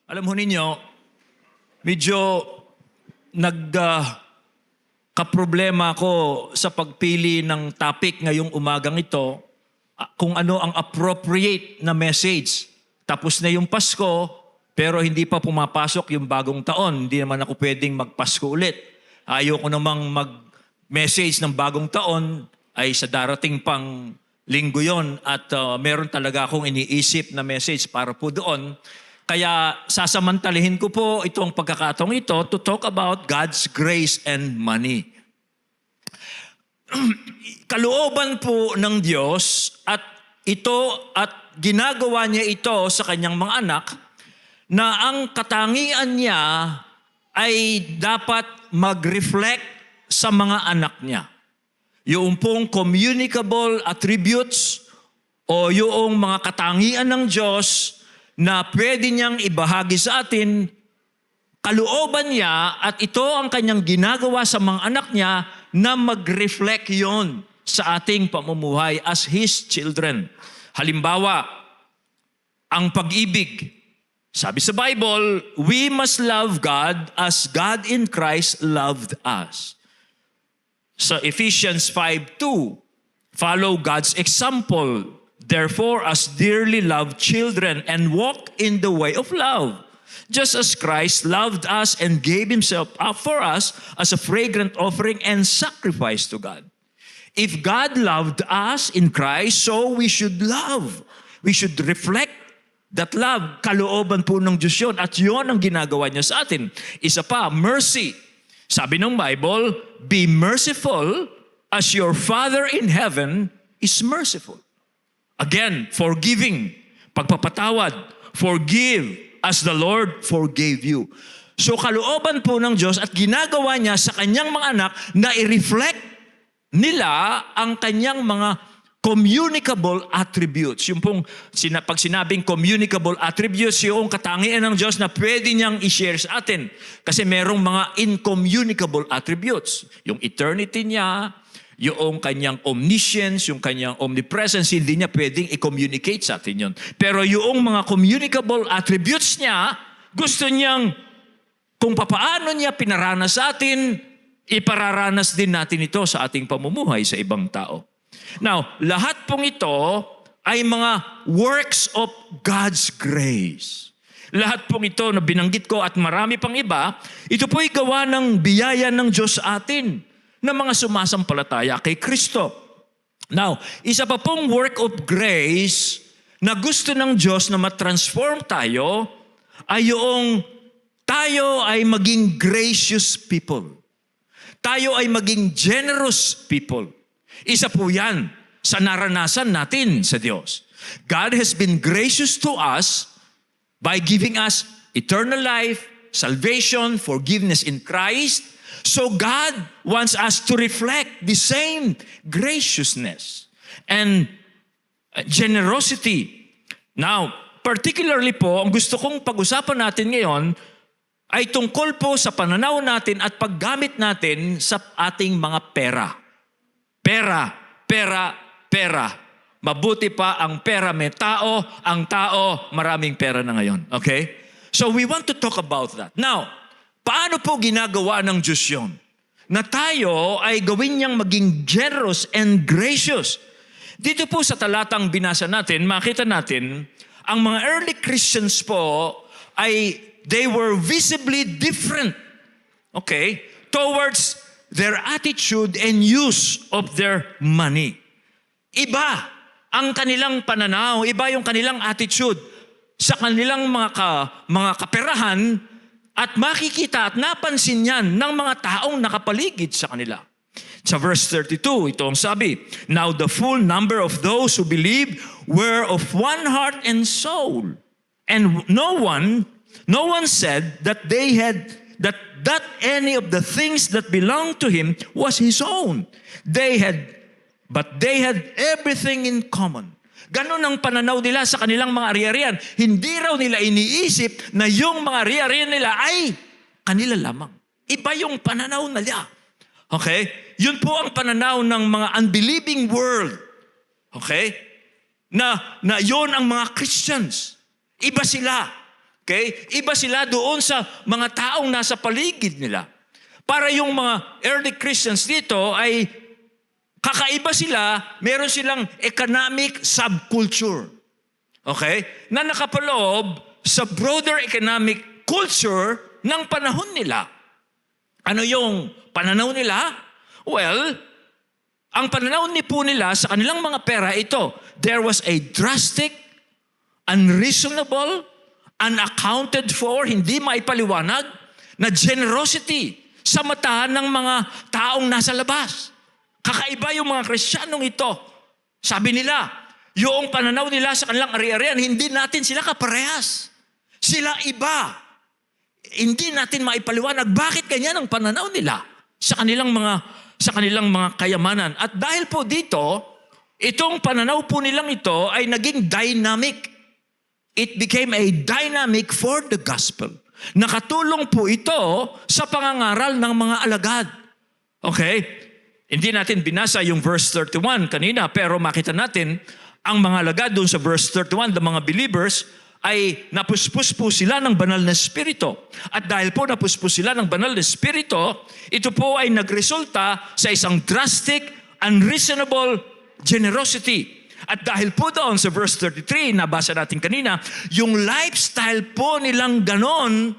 Alam ho ninyo, medyo kaproblema ko sa pagpili ng topic ngayong umagang ito, kung ano ang appropriate na message. Tapos na yung Pasko, pero hindi pa pumapasok yung bagong taon. Hindi naman ako pwedeng magpasko ulit. Ayoko namang mag-message ng bagong taon ay sa darating pang linggo yon at meron talaga akong iniisip na message para po doon. Kaya sasamantalihin ko po itong pagkakataong ito to talk about God's grace and money. Kalooban po ng Diyos at ginagawa niya ito sa kanyang mga anak na ang katangian niya ay dapat mag-reflect sa mga anak niya. Yung pong communicable attributes o yung mga katangian ng Diyos na pwede niyang ibahagi sa atin, kalooban niya at ito ang kanyang ginagawa sa mga anak niya na mag-reflect yon sa ating pamumuhay as His children. Halimbawa, ang pag-ibig. Sabi sa Bible, we must love God as God in Christ loved us. Sa Ephesians 5:2, follow God's example. Therefore, as dearly loved children, and walk in the way of love, just as Christ loved us and gave Himself up for us as a fragrant offering and sacrifice to God. If God loved us in Christ, so we should love. We should reflect that love. Kalooban po ng Diyos yun, at yun ang ginagawa niya sa atin. Isa pa, mercy. Sabi ng Bible, be merciful as your Father in heaven is merciful. Again, forgiving, pagpapatawad, forgive as the Lord forgave you. So kalooban po ng Diyos at ginagawa niya sa kanyang mga anak na i-reflect nila ang kanyang mga communicable attributes. Yung pong pag sinabing communicable attributes, yung katangian ng Diyos na pwede niyang i-share sa atin. Kasi merong mga incommunicable attributes. Yung eternity niya, yung kanyang omniscience, yung kanyang omnipresence, hindi niya pwedeng i-communicate sa atin yun. Pero yung mga communicable attributes niya, gusto niyang kung papaano niya pinaranas sa atin, ipararanas din natin ito sa ating pamumuhay sa ibang tao. Now, lahat pong ito ay mga works of God's grace. Lahat pong ito na binanggit ko at marami pang iba, ito po ay gawa ng biyaya ng Diyos sa atin na mga sumasampalataya kay Kristo. Now, isa pa pong work of grace na gusto ng Diyos na matransform tayo ay yung tayo ay maging gracious people. Tayo ay maging generous people. Isa po yan sa naranasan natin sa Diyos. God has been gracious to us by giving us eternal life, salvation, forgiveness in Christ. So God wants us to reflect the same graciousness and generosity. Now, particularly po, ang gusto kong pag-usapan natin ngayon ay tungkol po sa pananaw natin at paggamit natin sa ating mga pera. Pera, pera, pera. Mabuti pa ang pera may tao, ang tao maraming pera na ngayon. Okay? So we want to talk about that. Now, paano po ginagawa ng Diyos yun? Na tayo ay gawin niyang maging generous and gracious. Dito po sa talatang binasa natin, makita natin, ang mga early Christians po ay they were visibly different, okay, towards their attitude and use of their money. Iba ang kanilang pananaw, iba yung kanilang attitude sa kanilang mga kaperahan at makikita at napansin yan ng mga taong nakapaligid sa kanila. Sa verse 32, ito ang sabi, now the full number of those who believed were of one heart and soul. And no one said that that any of the things that belonged to him was his own. But they had everything in common. Ganon ang pananaw nila sa kanilang mga ari-arian. Hindi raw nila iniisip na yung mga ari-arian nila ay kanila lamang. Iba yung pananaw nila. Okay? Yun po ang pananaw ng mga unbelieving world. Okay? Na yun ang mga Christians. Iba sila. Okay? Iba sila doon sa mga taong nasa paligid nila. Para yung mga early Christians dito ay kakaiba sila, meron silang economic subculture. Okay? Na nakapaloob sa broader economic culture ng panahon nila. Ano yung pananaw nila? Well, ang pananaw po nila sa kanilang mga pera ito, there was a drastic, unreasonable, unaccounted for, hindi maipaliwanag, na generosity sa mata ng mga taong nasa labas. Kakaiba yung mga Kristiyanong ito. Sabi nila, yung pananaw nila sa kanilang ari-arian, hindi natin sila kaparehas. Sila iba. Hindi natin maipaliwanag bakit ganyan ang pananaw nila sa kanilang mga kayamanan. At dahil po dito, itong pananaw po nilang ito ay naging dynamic. It became a dynamic for the gospel. Nakatulong po ito sa pangangaral ng mga alagad. Okay? Hindi natin binasa yung verse 31 kanina, pero makita natin ang mga alagad doon sa verse 31, the mga believers, ay napuspos po sila ng banal na espiritu. At dahil po napuspos sila ng banal na espiritu, ito po ay nagresulta sa isang drastic, unreasonable generosity. At dahil po doon sa verse 33, nabasa natin kanina, yung lifestyle po nilang ganon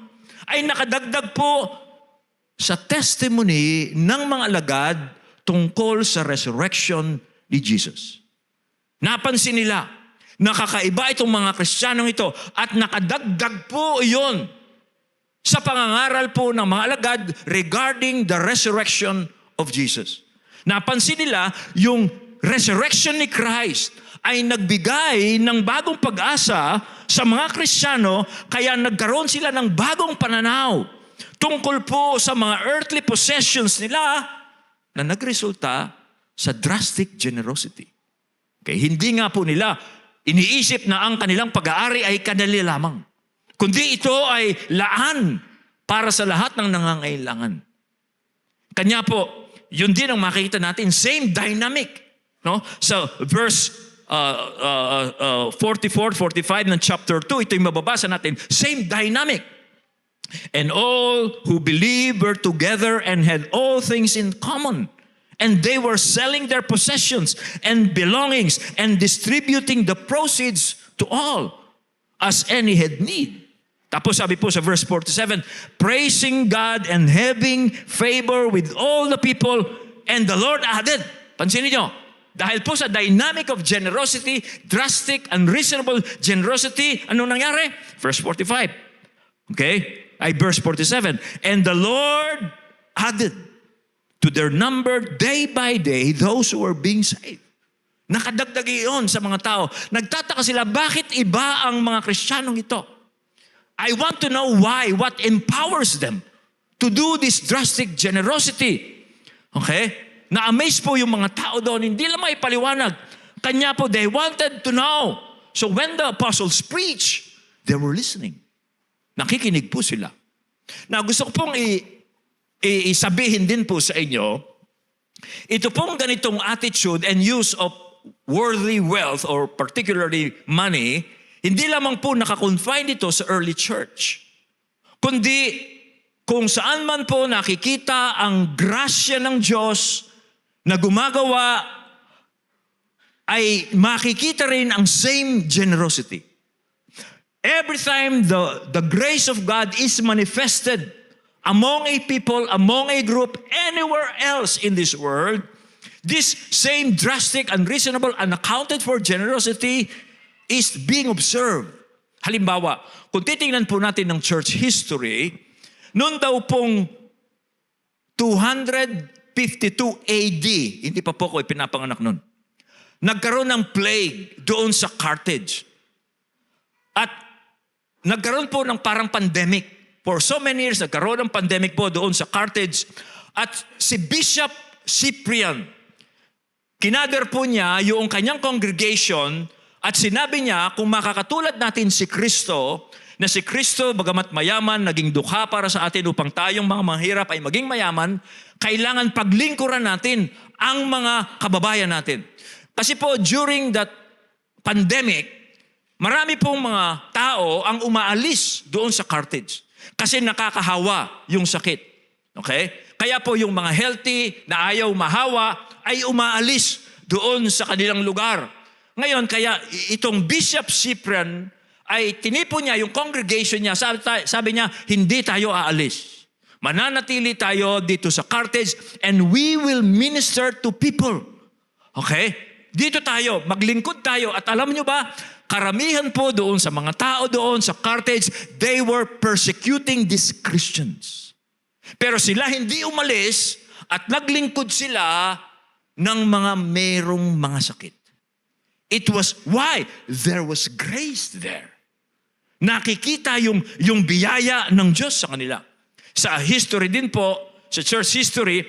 ay nakadagdag po sa testimony ng mga alagad tungkol sa resurrection ni Jesus. Napansin nila, nakakaiba itong mga Kristiyanong ito at nakadagdag po iyon sa pangangaral po ng mga alagad regarding the resurrection of Jesus. Napansin nila yung resurrection ni Christ ay nagbigay ng bagong pag-asa sa mga Kristiyano, kaya nagkaroon sila ng bagong pananaw tungkol po sa mga earthly possessions nila na nagresulta sa drastic generosity. Okay, hindi nga po nila iniisip na ang kanilang pag-aari ay kanila lamang, kundi ito ay laan para sa lahat ng nangangailangan. Kanya po, yun din ang makikita natin, same dynamic. No? Sa verse 44, 45 ng chapter 2, ito yung mababasa natin, same dynamic. And all who believed were together and had all things in common. And they were selling their possessions and belongings and distributing the proceeds to all as any had need. Tapos sabi po sa verse 47, praising God and having favor with all the people, and the Lord added. Pansinin nyo, dahil po sa dynamic of generosity, drastic, unreasonable generosity, ano nangyari? Verse 45. Okay? Ay verse 47. And the Lord added to their number day by day those who were being saved. Nakadagdag iyon sa mga tao. Nagtataka sila, bakit iba ang mga Kristiyanong ito? I want to know why, what empowers them to do this drastic generosity. Okay? Na-amaze po yung mga tao doon, hindi lang maipaliwanag. Kanya po, they wanted to know. So when the apostles preach, they were listening. Nakikinig po sila. Na gusto ko pong isabihin din po sa inyo, ito pong ganitong attitude and use of worldly wealth or particularly money, hindi lamang po nakakonfine ito sa early church. Kundi kung saan man po nakikita ang grasya ng Diyos na gumagawa, ay makikita rin ang same generosity. Every time the grace of God is manifested among a people, among a group, anywhere else in this world, this same drastic, unreasonable, unaccounted for generosity is being observed. Halimbawa, kung titingnan po natin ng church history, noon daw pong 252 AD, hindi pa po ko ipinapanganak noon, nagkaroon ng plague doon sa Carthage. At nagkaroon po ng parang pandemic. For so many years, nagkaroon ng pandemic po doon sa Carthage. At si Bishop Cyprian, kinader po niya yung kanyang congregation at sinabi niya, kung makakatulad natin si Kristo, na si Kristo, bagamat mayaman, naging dukha para sa atin upang tayong mga mahirap ay maging mayaman, kailangan paglingkuran natin ang mga kababayan natin. Kasi po, during that pandemic, Marami pong mga tao ang umaalis doon sa Carthage kasi nakakahawa yung sakit. Okay? Kaya po yung mga healthy na ayaw mahawa ay umaalis doon sa kanilang lugar. Ngayon, kaya itong Bishop Cyprian ay tinipo niya yung congregation niya. Sabi niya, hindi tayo aalis. Mananatili tayo dito sa Carthage and we will minister to people. Okay? Dito tayo, maglingkod tayo. At alam niyo ba, karamihan po doon sa mga tao doon sa Carthage, they were persecuting these Christians. Pero sila hindi umalis at naglingkod sila ng mga merong mga sakit. It was why there was grace there. Nakikita yung biyaya ng Diyos sa kanila. Sa history din po, sa church history,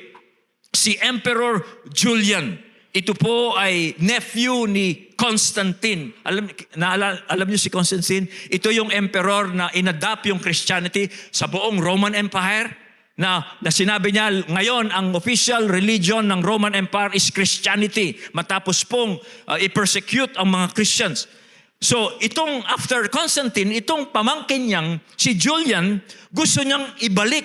si Emperor Julian, ito po ay nephew ni Constantine. Alam niyo si Constantine? Ito yung emperor na inadapt yung Christianity sa buong Roman Empire. Na sinabi niya, ngayon ang official religion ng Roman Empire is Christianity. Matapos pong i-persecute ang mga Christians. So itong after Constantine, itong pamangkin niyang, si Julian, gusto niyang ibalik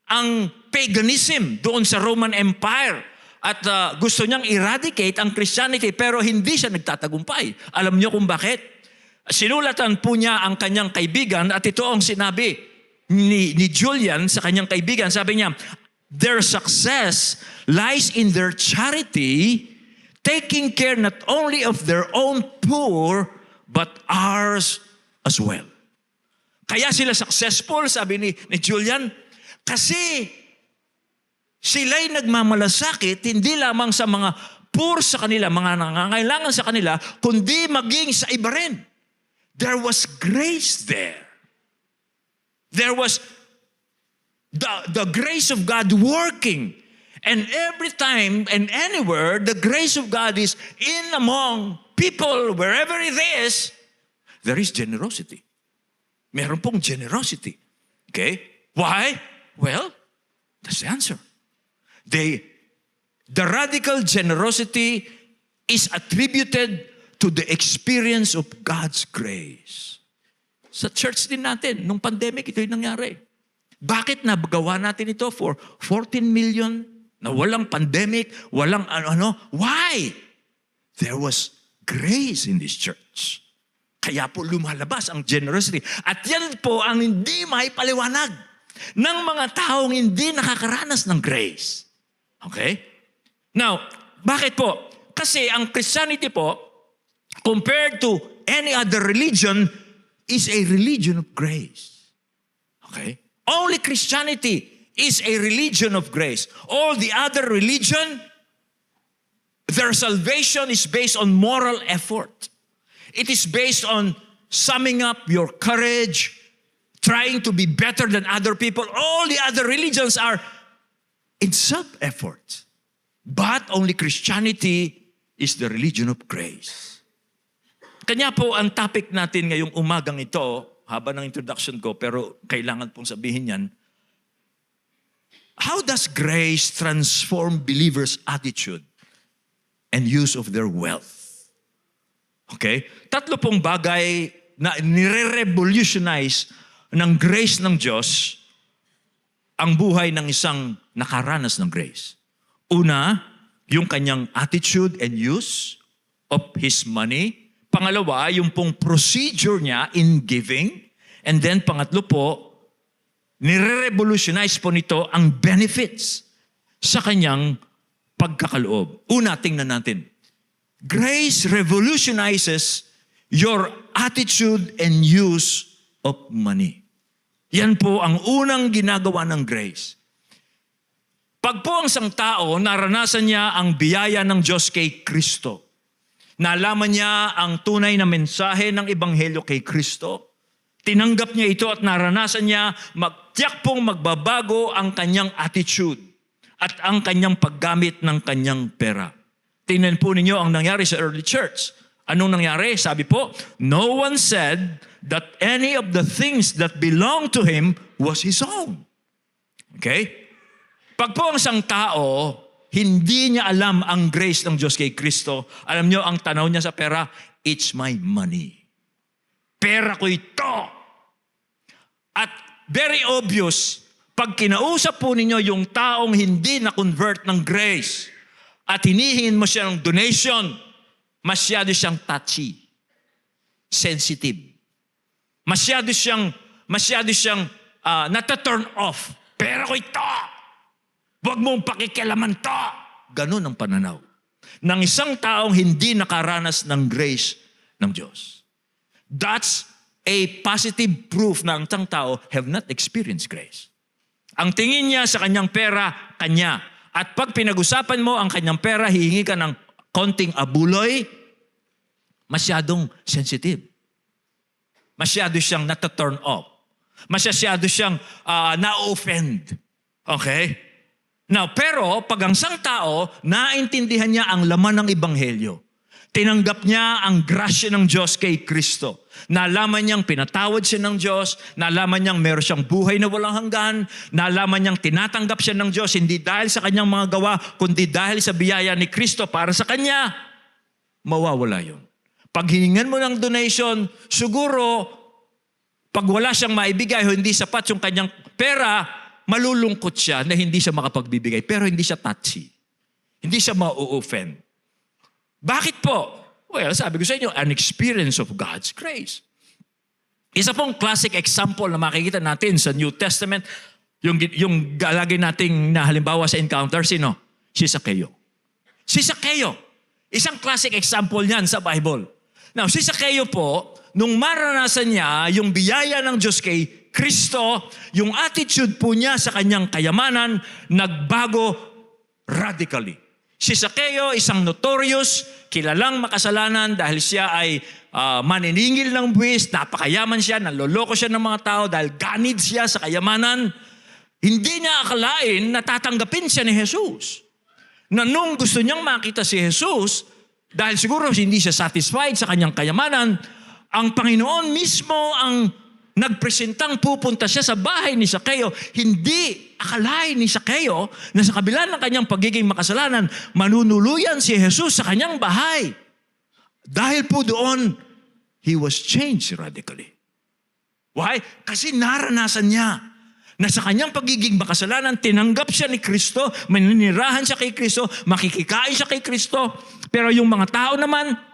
ang paganism doon sa Roman Empire. At gusto niyang eradicate ang Christianity pero hindi siya nagtatagumpay. Alam niyo kung bakit? Sinulatan po niya ang kanyang kaibigan at ito ang sinabi ni Julian sa kanyang kaibigan. Sabi niya, their success lies in their charity, taking care not only of their own poor but ours as well. Kaya sila successful, sabi ni Julian, kasi sila'y nagmamalasakit hindi lamang sa mga poor sa kanila, mga nangangailangan sa kanila, kundi maging sa iba rin. There was grace there. There was the grace of God working. And every time and anywhere, the grace of God is in among people, wherever it is, there is generosity. Meron pong generosity. Okay? Why? Well, that's the answer. The radical generosity is attributed to the experience of God's grace. Sa church din natin, nung pandemic, ito yung nangyari. Bakit nagawa natin ito for 14 million na walang pandemic, walang ano? Why? There was grace in this church. Kaya po lumalabas ang generosity. At yan po ang hindi maipaliwanag ng mga taong hindi nakakaranas ng grace. Okay? Now, bakit po? Kasi ang Christianity po, compared to any other religion, is a religion of grace. Okay? Only Christianity is a religion of grace. All the other religion, their salvation is based on moral effort. It is based on summing up your courage, trying to be better than other people. All the other religions are in self-effort. But only Christianity is the religion of grace. Kanya po ang topic natin ngayong umagang ito, haba ng introduction ko, pero kailangan pong sabihin yan, how does grace transform believers' attitude and use of their wealth? Okay? Tatlo pong bagay na nire-revolutionize ng grace ng Diyos ang buhay ng isang nakaranas ng grace. Una, yung kanyang attitude and use of his money. Pangalawa, yung pong procedure niya in giving. And then pangatlo po, nire-revolutionize po nito ang benefits sa kanyang pagkakaloob. Una, tingnan natin. Grace revolutionizes your attitude and use of money. Yan po ang unang ginagawa ng grace. Pag po ang isang tao, naranasan niya ang biyaya ng Diyos kay Kristo. Nalaman niya ang tunay na mensahe ng Ebanghelyo kay Kristo. Tinanggap niya ito at naranasan niya, tiyak pong magbabago ang kanyang attitude at ang kanyang paggamit ng kanyang pera. Tingnan po ninyo ang nangyari sa early church. Anong nangyari? Sabi po, no one said that any of the things that belonged to him was his own. Okay? Pag po ang isang tao, hindi niya alam ang grace ng Diyos kay Kristo, alam niyo ang tanaw niya sa pera, it's my money. pera ko ito. At very obvious, pag kinausap po ninyo yung taong hindi na-convert ng grace at hinihingin mo siya ng donation, masyado siyang touchy, sensitive. Masyado siyang nata-turn off. Pera ko ito. Huwag mong pakikialaman to. Ganun ang pananaw ng isang taong hindi nakaranas ng grace ng Diyos. That's a positive proof na ang isang tao have not experienced grace. Ang tingin niya sa kanyang pera, kanya. At pag pinag-usapan mo ang kanyang pera, hihingi ka ng konting abuloy, masyadong sensitive. Masyado siyang nata-turn off. Masyado siyang na-offend. Okay? Now, pero pag ang isang tao, naintindihan niya ang laman ng Ebanghelyo. Tinanggap niya ang grasya ng Diyos kay Kristo. Nalaman niyang pinatawad siya ng Diyos. Nalaman niyang meron siyang buhay na walang hanggan. Nalaman niyang tinatanggap siya ng Diyos hindi dahil sa kanyang mga gawa, kundi dahil sa biyaya ni Kristo para sa kanya. Mawawala yun. Pag hiningan mo ng donation, siguro, pag wala siyang maibigay o hindi sapat yung kanyang pera, malulungkot siya na hindi siya makapagbibigay. Pero hindi siya touchy. Hindi siya ma-offend. Bakit po? Well, sabi ko sa inyo, an experience of God's grace. Isa pong classic example na makikita natin sa New Testament, yung lagi nating na halimbawa sa encounter, sino? Si Zacchaeus. Si Zacchaeus. Isang classic example niyan sa Bible. Now, si Zacchaeus po, nung maranasan niya yung biyaya ng Diyos kay Kristo, yung attitude po niya sa kanyang kayamanan, nagbago radically. Si Zacchaeus, isang notorious, kilalang makasalanan dahil siya ay maniningil ng buwis, napakayaman siya, naloloko siya ng mga tao dahil ganid siya sa kayamanan. Hindi niya akalain na tatanggapin siya ni Jesus. Na nung gusto niyang makita si Jesus, dahil siguro hindi siya satisfied sa kanyang kayamanan, ang Panginoon mismo ang nagpresentang pupunta siya sa bahay ni Zacchaeus. Hindi akalain ni Zacchaeus na sa kabila ng kanyang pagiging makasalanan, manunuluyan si Jesus sa kanyang bahay. Dahil po doon, he was changed radically. Why? Kasi naranasan niya na sa kanyang pagiging makasalanan, tinanggap siya ni Kristo, maninirahan siya kay Kristo, makikikain siya kay Kristo. Pero yung mga tao naman,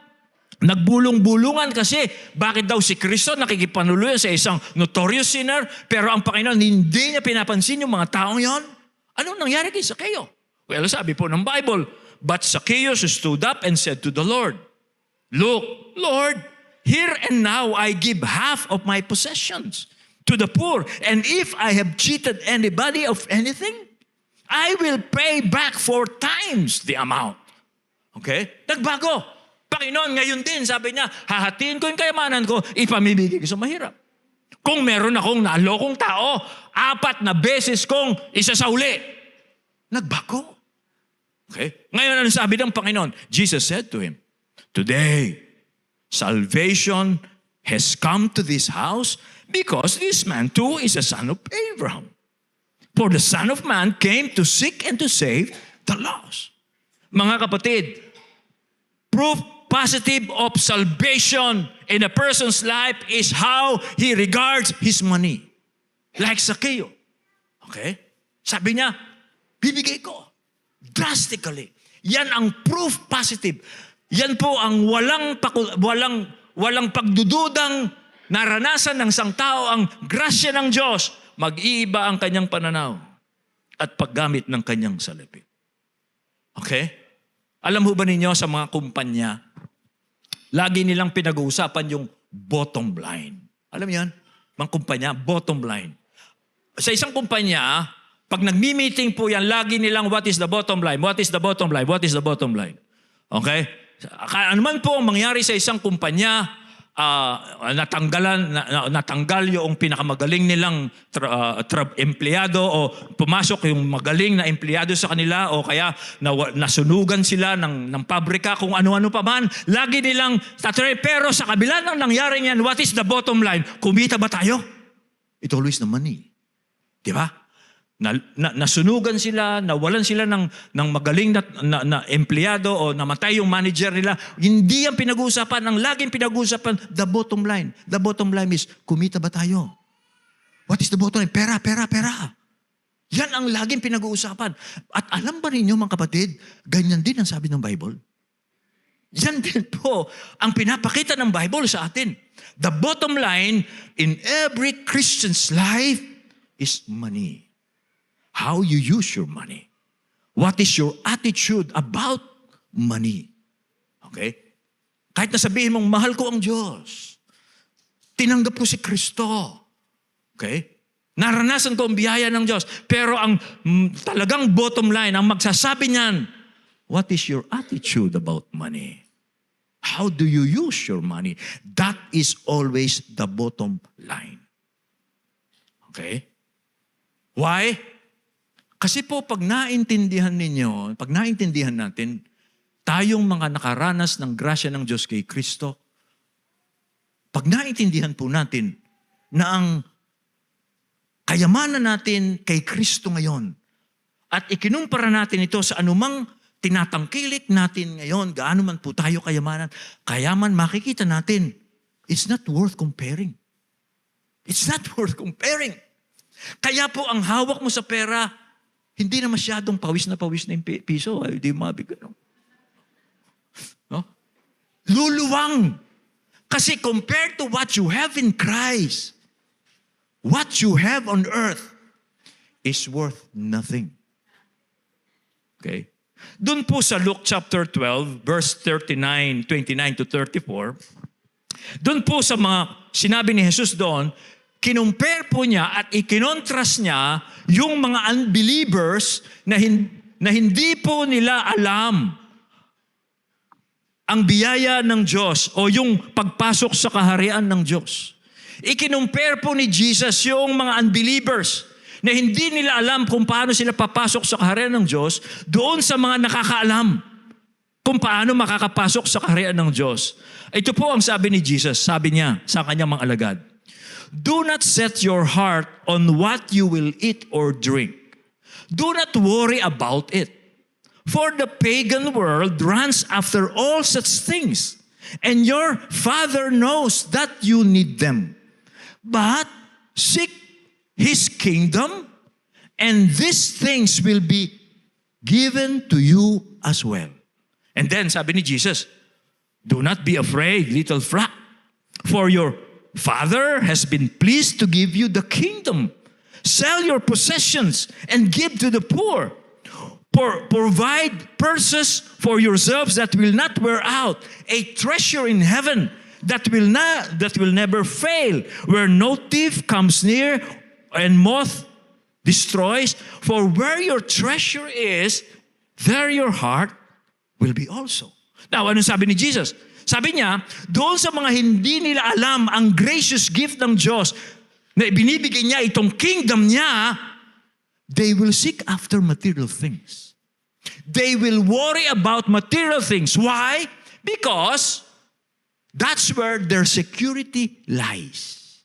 nagbulong-bulungan kasi bakit daw si Kristo nakikipanuluyan sa isang notorious sinner pero ang Panginoon hindi niya pinapansin yung mga taong yon? Ano nangyari kay Zacchaeus? Well, sabi po ng Bible, but Zacchaeus stood up and said to the Lord, "Look, Lord, here and now I give half of my possessions to the poor, and if I have cheated anybody of anything, I will pay back 4 times the amount." Okay? Nagbago. Panginoon, ngayon din, sabi niya, hahatiin ko yung kayamanan ko, ipamibigay ko sa mahirap. Kung meron akong nalokong tao, 4 na beses kong isasauli. Nagbago. Okay? Ngayon, ano sabi ng Panginoon? Jesus said to him, "Today, salvation has come to this house because this man too is a son of Abraham. For the Son of Man came to seek and to save the lost." Mga kapatid, proof positive of salvation in a person's life is how he regards his money. Like Zacchaeus. Okay? Sabi niya, bibigay ko. Drastically. Yan ang proof positive. Yan po ang walang pagdududang naranasan ng isang tao ang grasya ng Diyos. Mag-iiba ang kanyang pananaw at paggamit ng kanyang salapi. Okay? Alam ho ba ninyo sa mga kumpanya, lagi nilang pinag-uusapan yung bottom line. Alam niyo yan? Mga kumpanya, bottom line. Sa isang kumpanya, pag nagmi-meeting po yan, lagi nilang what is the bottom line? What is the bottom line? What is the bottom line? Okay? Ano man po ang mangyari sa isang kumpanya, natanggal yung pinakamagaling nilang empleyado o pumasok yung magaling na empleyado sa kanila o kaya nasunugan sila ng pabrika kung ano-ano pa man. Lagi nilang tatry. Pero sa kabila ng nangyari niyan, what is the bottom line? Kumita ba tayo? It's always the money. Di ba? nasunugan sila, nawalan sila ng magaling na empleyado o namatay yung manager nila. Hindi yan pinag-uusapan. Ang laging pinag-uusapan, the bottom line. The bottom line is, kumita ba tayo? What is the bottom line? Pera, pera, pera. Yan ang laging pinag-uusapan. At alam ba ninyo mga kapatid, ganyan din ang sabi ng Bible. Yan din po ang pinapakita ng Bible sa atin. The bottom line in every Christian's life is money. How you use your money. What is your attitude about money? Okay? Kahit na sabihin mong, mahal ko ang Diyos. Tinanggap ko si Kristo. Okay? Naranasan ko ang biyaya ng Diyos. Pero ang talagang bottom line, ang magsasabi niyan, what is your attitude about money? How do you use your money? That is always the bottom line. Okay? Why? Kasi po, pag naintindihan ninyo, pag naintindihan natin, tayong mga nakaranas ng grasya ng Diyos kay Kristo, pag naintindihan po natin na ang kayamanan natin kay Kristo ngayon, at ikinumpara natin ito sa anumang tinatangkilik natin ngayon, gaano man po tayo kayamanan, kayaman makikita natin, it's not worth comparing. It's not worth comparing. Kaya po ang hawak mo sa pera, hindi na masyadong pawis na yung piso. Ay, di mabig. No? Luluwang. Kasi compared to what you have in Christ, what you have on earth is worth nothing. Okay? Doon po sa Luke chapter 12, verse 39, 29 to 34, doon po sa mga sinabi ni Jesus doon, kinumpare po niya at ikinontrast niya yung mga unbelievers na hindi po nila alam ang biyaya ng Diyos o yung pagpasok sa kaharian ng Diyos. Ikinumpare po ni Jesus yung mga unbelievers na hindi nila alam kung paano sila papasok sa kaharian ng Diyos doon sa mga nakakaalam kung paano makakapasok sa kaharian ng Diyos. Ito po ang sabi ni Jesus, sabi niya sa kanyang mga alagad, do not set your heart on what you will eat or drink. Do not worry about it. For the pagan world runs after all such things, and your Father knows that you need them. But seek His kingdom, and these things will be given to you as well. And then, sabi ni Jesus, do not be afraid, little flock, for your Father has been pleased to give you the kingdom. Sell your possessions and give to the poor. Provide purses for yourselves that will not wear out, a treasure in heaven that will never fail, where no thief comes near and moth destroys. For where your treasure is, there your heart will be also. Now, ano sabi ni Jesus? Sabi niya, doon sa mga hindi nila alam ang gracious gift ng Diyos na binibigay niya itong kingdom niya, they will seek after material things. They will worry about material things. Why? Because that's where their security lies.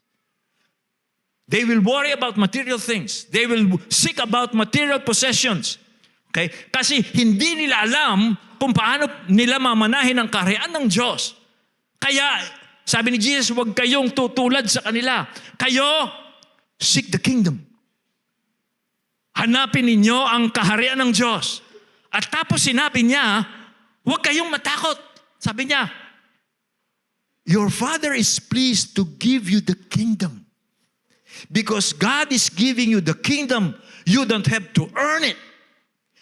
They will worry about material things. They will seek about material possessions. Okay? Kasi hindi nila alam kung paano nila mamanahin ang kaharian ng Diyos. Kaya, sabi ni Jesus, huwag kayong tutulad sa kanila. Kayo, seek the kingdom. Hanapin ninyo ang kaharian ng Diyos. At tapos sinabi niya, huwag kayong matakot. Sabi niya, your Father is pleased to give you the kingdom. Because God is giving you the kingdom, you don't have to earn it.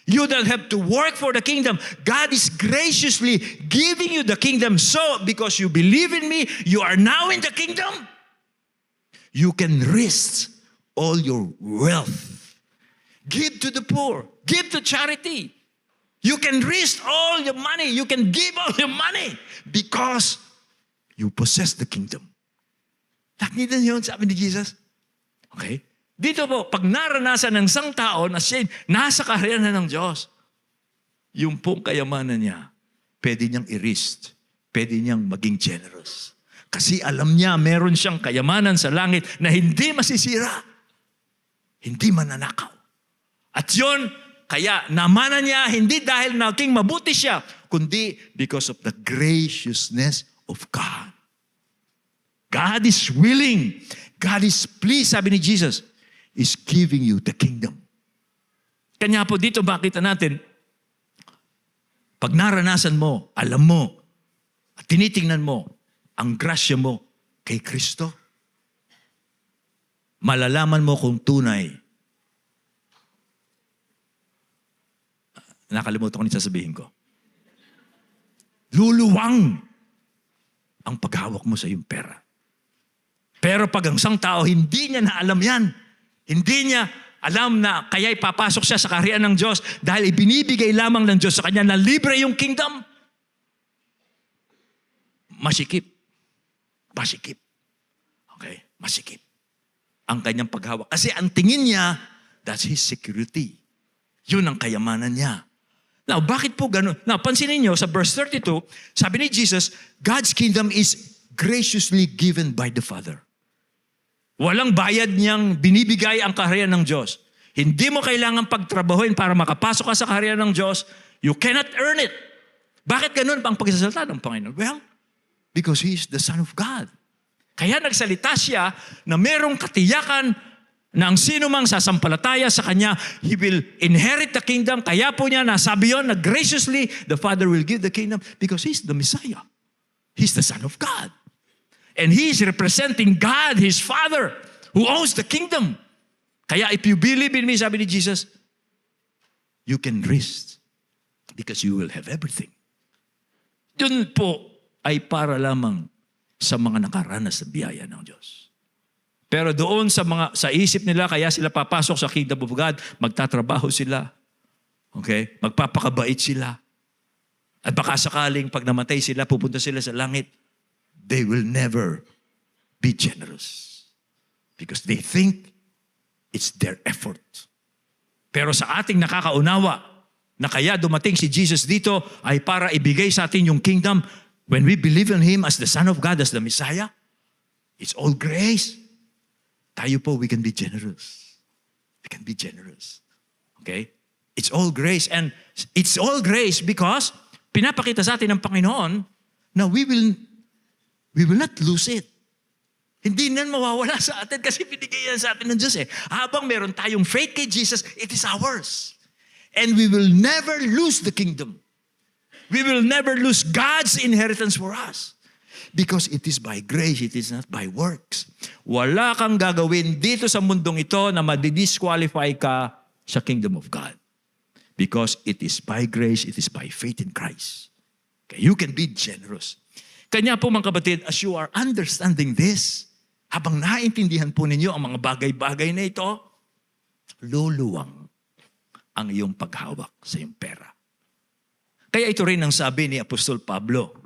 You don't have to work for the kingdom. God is graciously giving you the kingdom. So, because you believe in me, you are now in the kingdom. You can risk all your wealth. Give to the poor. Give to charity. You can risk all your money. You can give all your money because you possess the kingdom. Nakita niyo yun, sabi ni Jesus? Okay? Dito po, pag naranasan ng isang tao na siya nasa kaharian ng Diyos, yung pong kayamanan niya, pwede niyang i-risk, pwede niyang maging generous. Kasi alam niya, meron siyang kayamanan sa langit na hindi masisira, hindi mananakaw. At yun, kaya namanan niya, hindi dahil naging mabuti siya, kundi because of the graciousness of God. God is willing, God is pleased, sabi ni Jesus, is giving you the kingdom. Kanya po dito makita natin, pag naranasan mo, alam mo, at tinitingnan mo, ang grasya mo kay Kristo, malalaman mo kung tunay. Nakalimutan ko nito sasabihin ko. Luluwang ang paghawak mo sa iyong pera. Pero pag ang isang tao, hindi niya na alam yan. Hindi niya alam na kaya ipapasok siya sa kaharian ng Diyos dahil ibinibigay lamang ng Diyos sa kanya na libre yung kingdom. Masikip. Masikip. Okay? Masikip. Ang kanyang paghawak. Kasi ang tingin niya, that's his security. Yun ang kayamanan niya. Now, bakit po ganun? Now, pansinin niyo sa verse 32, sabi ni Jesus, God's kingdom is graciously given by the Father. Walang bayad niyang binibigay ang kaharian ng Diyos. Hindi mo kailangan pagtrabahuin para makapasok ka sa kaharian ng Diyos. You cannot earn it. Bakit ganun ang pagsasalita ng Panginoon? Well, because He is the Son of God. Kaya nagsalita siya na merong katiyakan na ang sino mang sasampalataya sa Kanya, he will inherit the kingdom. Kaya po niya nasabi yun na graciously the Father will give the kingdom because He's the Messiah. He's the Son of God. And He is representing God, His Father, who owns the kingdom. Kaya if you believe in me, sabi ni Jesus, you can rest because you will have everything. Yun po ay para lamang sa mga nakaranas sa biyaya ng Diyos. Pero doon sa isip nila, kaya sila papasok sa kingdom of God, magtatrabaho sila. Okay? Magpapakabait sila. At baka sakaling pag namatay sila, pupunta sila sa langit, they will never be generous. Because they think it's their effort. Pero sa ating nakakaunawa, na kaya dumating si Jesus dito ay para ibigay sa atin yung kingdom. When we believe in Him as the Son of God, as the Messiah, it's all grace. Tayo po, we can be generous. We can be generous. Okay? It's all grace. And it's all grace because pinapakita sa atin ng Panginoon na we will not lose it. Hindi na mawawala sa atin kasi binigay yan sa atin ng Diyos eh. Habang meron tayong faith kay Jesus, it is ours. And we will never lose the kingdom. We will never lose God's inheritance for us. Because it is by grace, it is not by works. Wala kang gagawin dito sa mundong ito na madidisqualify ka sa kingdom of God. Because it is by grace, it is by faith in Christ. Okay, you can be generous. Kanya po mga kapatid, as you are understanding this, habang naintindihan po ninyo ang mga bagay-bagay na ito, luluwang ang iyong paghawak sa iyong pera. Kaya ito rin ang sabi ni Apostol Pablo.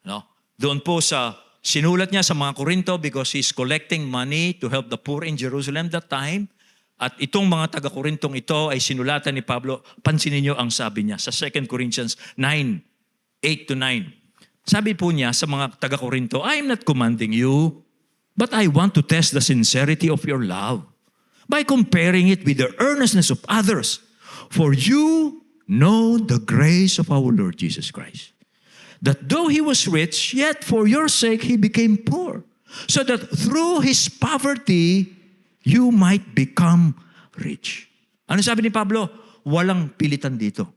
No? Doon po sa sinulat niya sa mga Korinto because he's collecting money to help the poor in Jerusalem that time. At itong mga taga-Korintong ito ay sinulatan ni Pablo. Pansinin niyo ang sabi niya sa 2 Corinthians 9:8-9. Sabi po niya sa mga taga-Korinto, I am not commanding you, but I want to test the sincerity of your love by comparing it with the earnestness of others. For you know the grace of our Lord Jesus Christ, that though He was rich, yet for your sake He became poor, so that through His poverty, you might become rich. Ano sabi ni Pablo? Walang pilitan dito.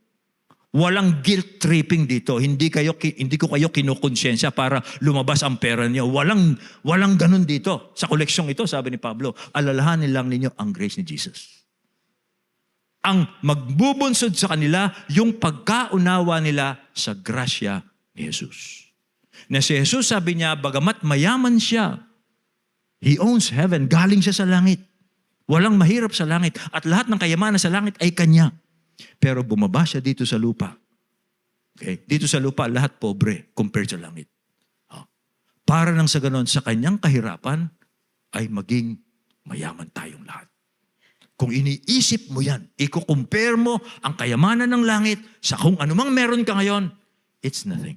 Walang guilt-tripping dito. Hindi ko kayo kinukonsensya para lumabas ang pera niyo. Walang ganun dito. Sa koleksyong ito, sabi ni Pablo, alalahanin lang ninyo ang grace ni Jesus. Ang magbubunsod sa kanila, yung pagkaunawa nila sa grasya ni Jesus. Na si Jesus, sabi niya, bagamat mayaman siya, He owns heaven, galing siya sa langit. Walang mahirap sa langit. At lahat ng kayamanan sa langit ay Kanya. Pero bumaba siya dito sa lupa. Okay? Dito sa lupa, lahat pobre compared sa langit. Para nang sa ganon, sa Kanyang kahirapan, ay maging mayaman tayong lahat. Kung iniisip mo yan, i-compare mo ang kayamanan ng langit sa kung anumang meron ka ngayon, it's nothing.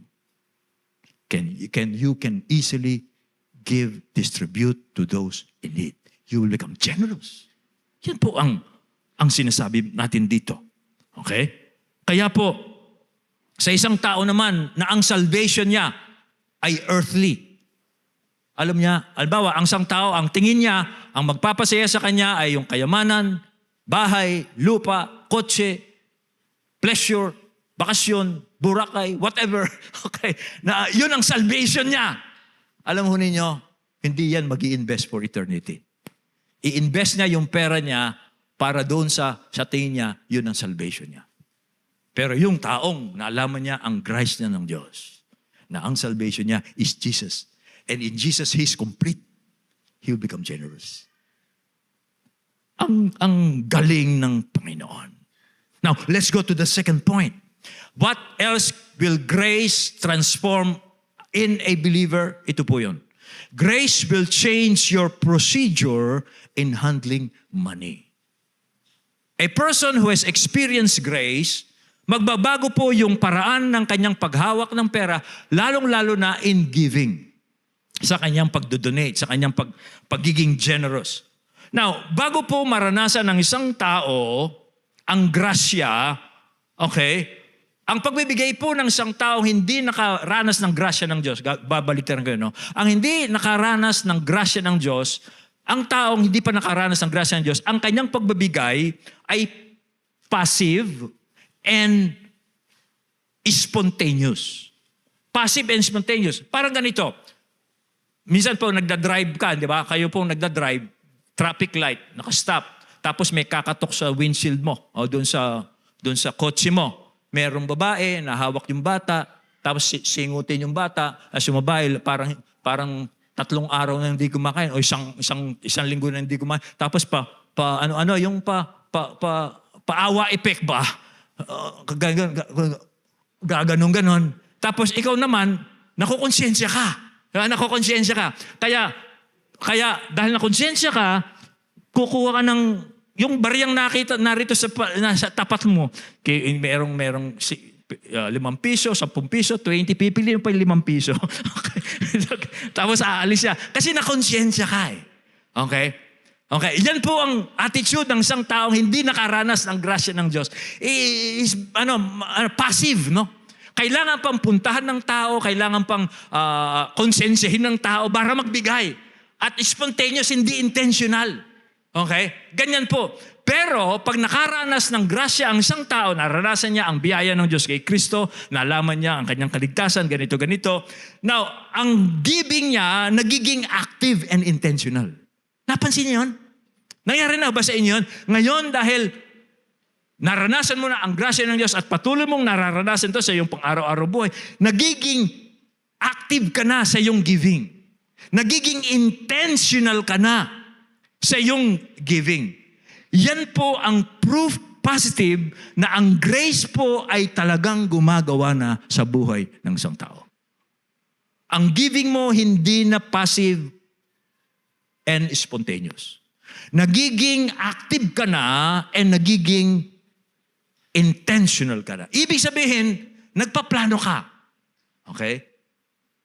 You can easily distribute to those in need. You will become generous. Yan po ang ang sinasabi natin dito. Okay? Kaya po, sa isang tao naman na ang salvation niya ay earthly. Alam niya, albawa, ang isang tao, ang tingin niya, ang magpapasaya sa kanya ay yung kayamanan, bahay, lupa, kotse, pleasure, bakasyon, burakay, whatever. Okay? Na yun ang salvation niya. Alam ho ninyo, hindi yan mag-i-invest for eternity. I-invest niya yung pera niya para doon sa tingin niya, yun ang salvation niya. Pero yung taong naalaman niya ang grace niya ng Diyos, na ang salvation niya is Jesus. And in Jesus, He's complete. He'll become generous. Ang galing ng Panginoon. Now, let's go to the second point. What else will grace transform in a believer? Ito po yun. Grace will change your procedure in handling money. A person who has experienced grace, magbabago po yung paraan ng kanyang paghawak ng pera, lalong-lalo na in giving. Sa kanyang pagdodonate, sa kanyang pagiging generous. Now, bago po maranasan ng isang tao ang grasya, okay, ang pagbibigay po ng isang tao hindi nakaranas ng grasya ng Diyos, babalitan ko yun, no? Ang hindi nakaranas ng grasya ng Diyos, ang taong hindi pa nakaranas ng grasya ng Diyos, ang kanyang pagbibigay ay passive and spontaneous. Passive and spontaneous. Parang ganito. Minsan po nagda-drive ka, di ba? Kayo po nagda-drive, traffic light, nakastop. Tapos may kakatok sa windshield mo o doon sa kotse mo. Merong babae, nahawak yung bata, tapos singutin yung bata, as yung babae, parang 3 araw na hindi kumakain o isang linggo na hindi kumain. Tapos yung paawa effect ba? Ganon. Tapos ikaw naman, nakukonsensya ka. Nakukonsensya ka. Kaya dahil nakonsensya ka, kukuha ka ng yung bariyang narito sa tapat mo. Merong 5 piso, 10 piso, 20, pipili mo pa yung 5 piso. Okay. Tapos aalis siya. Kasi nakonsensya ka eh. Okay? Okay, yan po ang attitude ng isang taong hindi nakaranas ng grasya ng Diyos. Passive, no? Kailangan pang puntahan ng tao, kailangan pang konsensyahin ng tao para magbigay. At spontaneous, hindi intentional. Okay? Ganyan po. Pero pag nakaranas ng grasya ang isang tao, naranasan niya ang biyaya ng Diyos kay Kristo, nalaman niya ang kanyang kaligtasan, ganito. Now, ang giving niya nagiging active and intentional. Napansin niyo yun? Nangyari na ba sa inyo yun? Ngayon, dahil naranasan mo na ang grasya ng Diyos at patuloy mong nararanasan to sa iyong pang-araw-araw buhay, nagiging active ka na sa iyong giving. Nagiging intentional ka na sa iyong giving. Yan po ang proof positive na ang grace po ay talagang gumagawa na sa buhay ng isang tao. Ang giving mo hindi na passive and spontaneous. Nagiging active ka na and nagiging intentional ka na. Ibig sabihin, nagpaplano ka. Okay?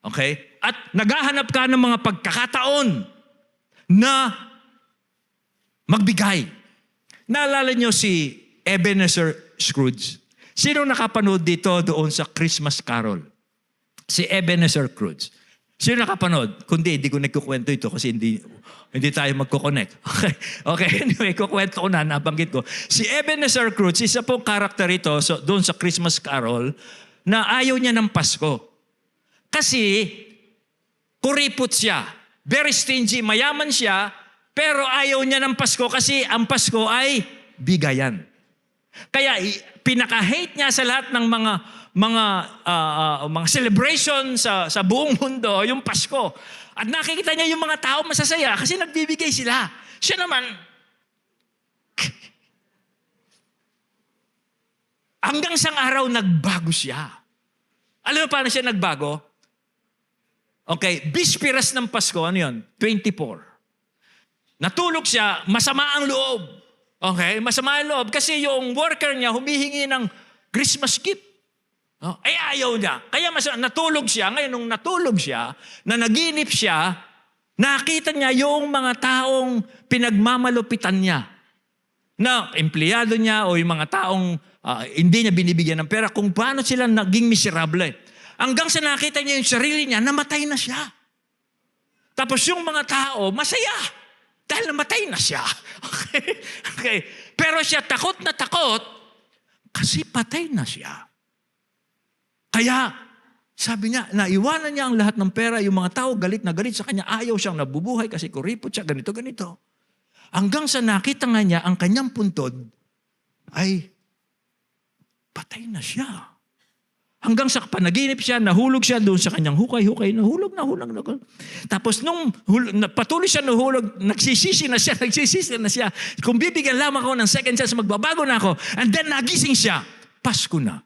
Okay? At naghahanap ka ng mga pagkakataon na magbigay. Naalala nyo si Ebenezer Scrooge? Sino nakapanood dito doon sa Christmas Carol? Si Ebenezer Scrooge. Sino nakapanood? Kundi, hindi ko nagkukwento ito kasi hindi tayo magkoconnect. Okay, anyway, kukwento ko na, nabanggit ko. Si Ebenezer Scrooge, isa pong karakter ito doon sa Christmas Carol na ayaw niya ng Pasko. Kasi, kuripot siya. Very stingy, mayaman siya, pero ayaw niya ng Pasko kasi ang Pasko ay bigayan. Kaya pinaka-hate niya sa lahat ng mga celebration sa buong mundo, yung Pasko. At nakikita niya yung mga tao masasaya kasi nagbibigay sila. Siya naman, hanggang isang araw nagbago siya. Alam mo paano siya nagbago? Okay, bispiras ng Pasko, ano yun? 24. Natulog siya, masama ang loob. Okay, masama ang loob kasi yung worker niya humihingi ng Christmas gift. Ay ayaw niya. Kaya natulog siya. Ngayon, nung natulog siya, na naginip siya, nakita niya yung mga taong pinagmamalupitan niya. na empleyado niya o yung mga taong hindi niya binibigyan ng pera, kung paano sila naging miserable. Hanggang sa nakita niya yung sarili niya, namatay na siya. Tapos yung mga tao, masaya. Dahil namatay na siya. Okay? Okay. Pero siya takot na takot kasi patay na siya. Kaya, sabi niya, naiwanan niya ang lahat ng pera. Yung mga tao galit na galit sa kanya. Ayaw siyang nabubuhay kasi kuripot siya, ganito, ganito. Hanggang sa nakita nga niya, ang kanyang puntod ay patay na siya. Hanggang sa panaginip siya, nahulog siya doon sa kanyang hukay-hukay, nahulog. Tapos nung patuloy siya nahulog, nagsisisi na siya. Kung bibigyan lamang ako ng second chance, magbabago na ako. And then nagising siya. Pasko na.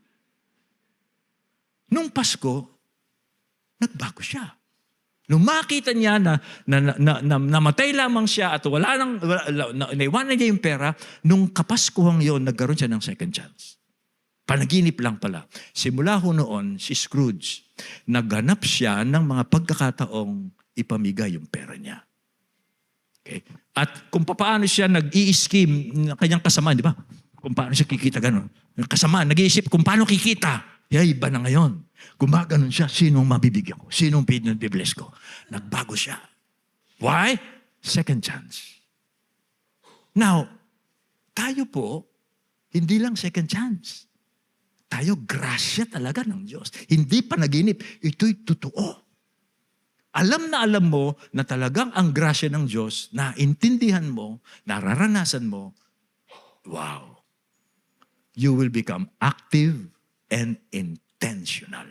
Nung Pasko, nagbago siya. Nung makita niya na namatay lamang siya at naiwanan niya yung pera, nung Kapaskuhang yon, nagkaroon siya ng second chance. Panaginip lang pala. Simula ho noon, si Scrooge, naghanap siya ng mga pagkakataong ipamigay yung pera niya. Okay? At kung paano siya nag-i-scheme ng kanyang kasamaan, di ba? Kung paano siya kikita gano'n. Yung kasamaan, nag-iisip kung paano kikita. Iba na ngayon. Gumaganon siya, sinong mabibigyan ko? Sinong bibless ko? Nagbago siya. Why? Second chance. Now, tayo po, hindi lang second chance. Tayo, grasya talaga ng Diyos. Hindi panaginip. Ito'y totoo. Alam mo na talagang ang grasya ng Diyos, na intindihan mo, nararanasan mo, wow. You will become active and intentional.